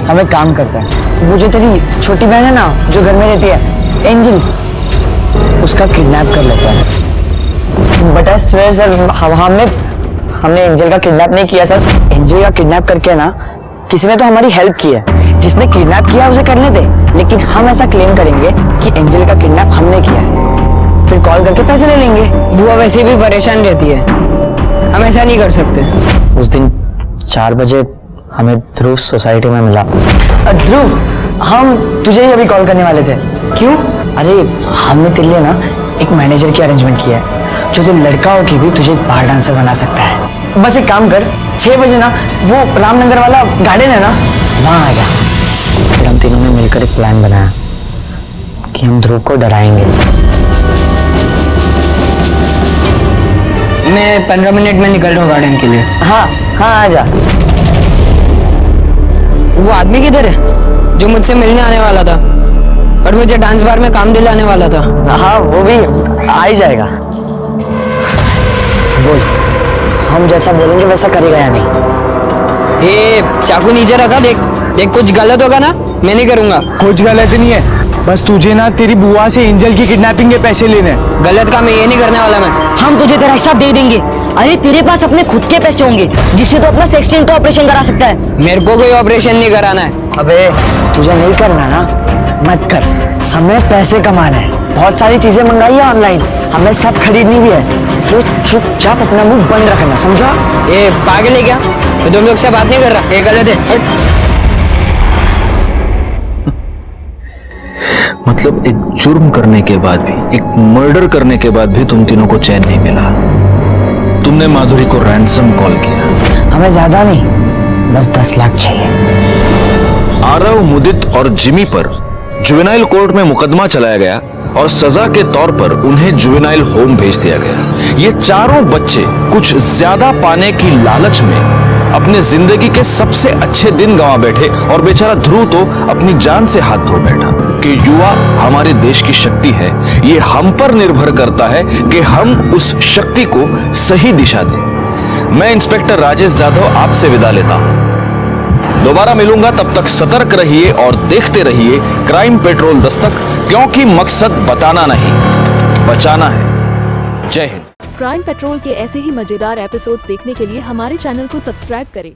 हम एक काम करते हैं, वो जो तेरी छोटी बहन है ना जो घर में रहती है, एंजल, उसका किडनैप कर लेता है। बट आई स्वेयर सर, हमने एंजल का किडनैप नहीं किया सर। एंजल का किडनैप करके ना किसी ने तो हमारी हेल्प की है। जिसने किडनैप किया उसे करने दे, लेकिन हम ऐसा क्लेम करेंगे कि एंजल का किडनैप हमने किया है, फिर कॉल करके पैसे ले लेंगे। बुआ वैसे भी परेशान रहती है, हम ऐसा नहीं कर सकते। उस दिन 4 बजे हमें ध्रुव सोसाइटी में मिला। ध्रुव, हम तुझे ही अभी कॉल करने वाले थे। क्यों? अरे हमने तेरे लिए ना एक मैनेजर की अरेंजमेंट किया है, जो तो लड़का हो के भी तुझे बार डांसर बना सकता है। बस एक काम कर, 6 बजे ना वो रामनगर वाला गार्डन है ना, वहां आ जा। फिर हम तीनों ने मिलकर एक प्लान बनाया कि हम ध्रुव को डराएंगे। मैं 15 मिनट में निकल रहा हूँ गार्डन के लिए। हाँ आ जा। वो आदमी किधर है जो मुझसे मिलने आने वाला था और मुझे डांस बार में काम दिलाने वाला था? हाँ वो भी आ ही जाएगा। बोल, हम जैसा बोलेंगे वैसा करेगा या नहीं? ये चाकू नीचे रखा, देख कुछ गलत होगा ना, मैं नहीं करूंगा। कुछ गलत नहीं है, बस तुझे ना तेरी बुआ से एंजल की किडनैपिंग के पैसे लेने। गलत काम है ये नहीं करने वाला मैं। हम तुझे तेरा हिसाब दे देंगे। अरे तेरे पास अपने खुद के पैसे होंगे जिससे तो अपना सेक्स चेंज का ऑपरेशन करा सकता है। मेरे को कोई ऑपरेशन नहीं कराना है। अबे तुझे नहीं करना ना, मत कर। हमें पैसे कमाना है, बहुत सारी चीजें मंगाई है ऑनलाइन, हमें सब खरीदनी भी है, इसलिए चुपचाप अपना मुंह बंद रखना, समझा? ए पागल है क्या? मैं तुम लोग से बात नहीं कर रहा, ये गलत है। मतलब एक जुर्म करने के बाद भी, एक मर्डर करने के बाद भी तुम तीनों को चैन नहीं मिला। तुमने माधुरी को रैंसम कॉल किया। हमें ज्यादा नहीं, बस 10 लाख चाहिए। आरव, मुदित और जिमी पर जुवेनाइल कोर्ट में मुकदमा चलाया गया और सजा के तौर पर उन्हें जुवेनाइल होम भेज दिया गया। ये चारों बच्चे कुछ ज्यादा पाने की लालच में अपने जिंदगी के सबसे अच्छे दिन गंवा बैठे और बेचारा ध्रुव तो अपनी जान से हाथ धो बैठा। कि युवा हमारे देश की शक्ति है, ये हम पर निर्भर करता है कि हम उस शक्ति को सही दिशा दें। मैं इंस्पेक्टर राजेश जाधव आपसे विदा लेता हूं। दोबारा मिलूंगा, तब तक सतर्क रहिए और देखते रहिए क्राइम पेट्रोल दस्तक, क्योंकि मकसद बताना नहीं, बचाना है। जय हिंद। क्राइम पेट्रोल के ऐसे ही मजेदार एपिसोड्स देखने के लिए हमारे चैनल को सब्सक्राइब करें।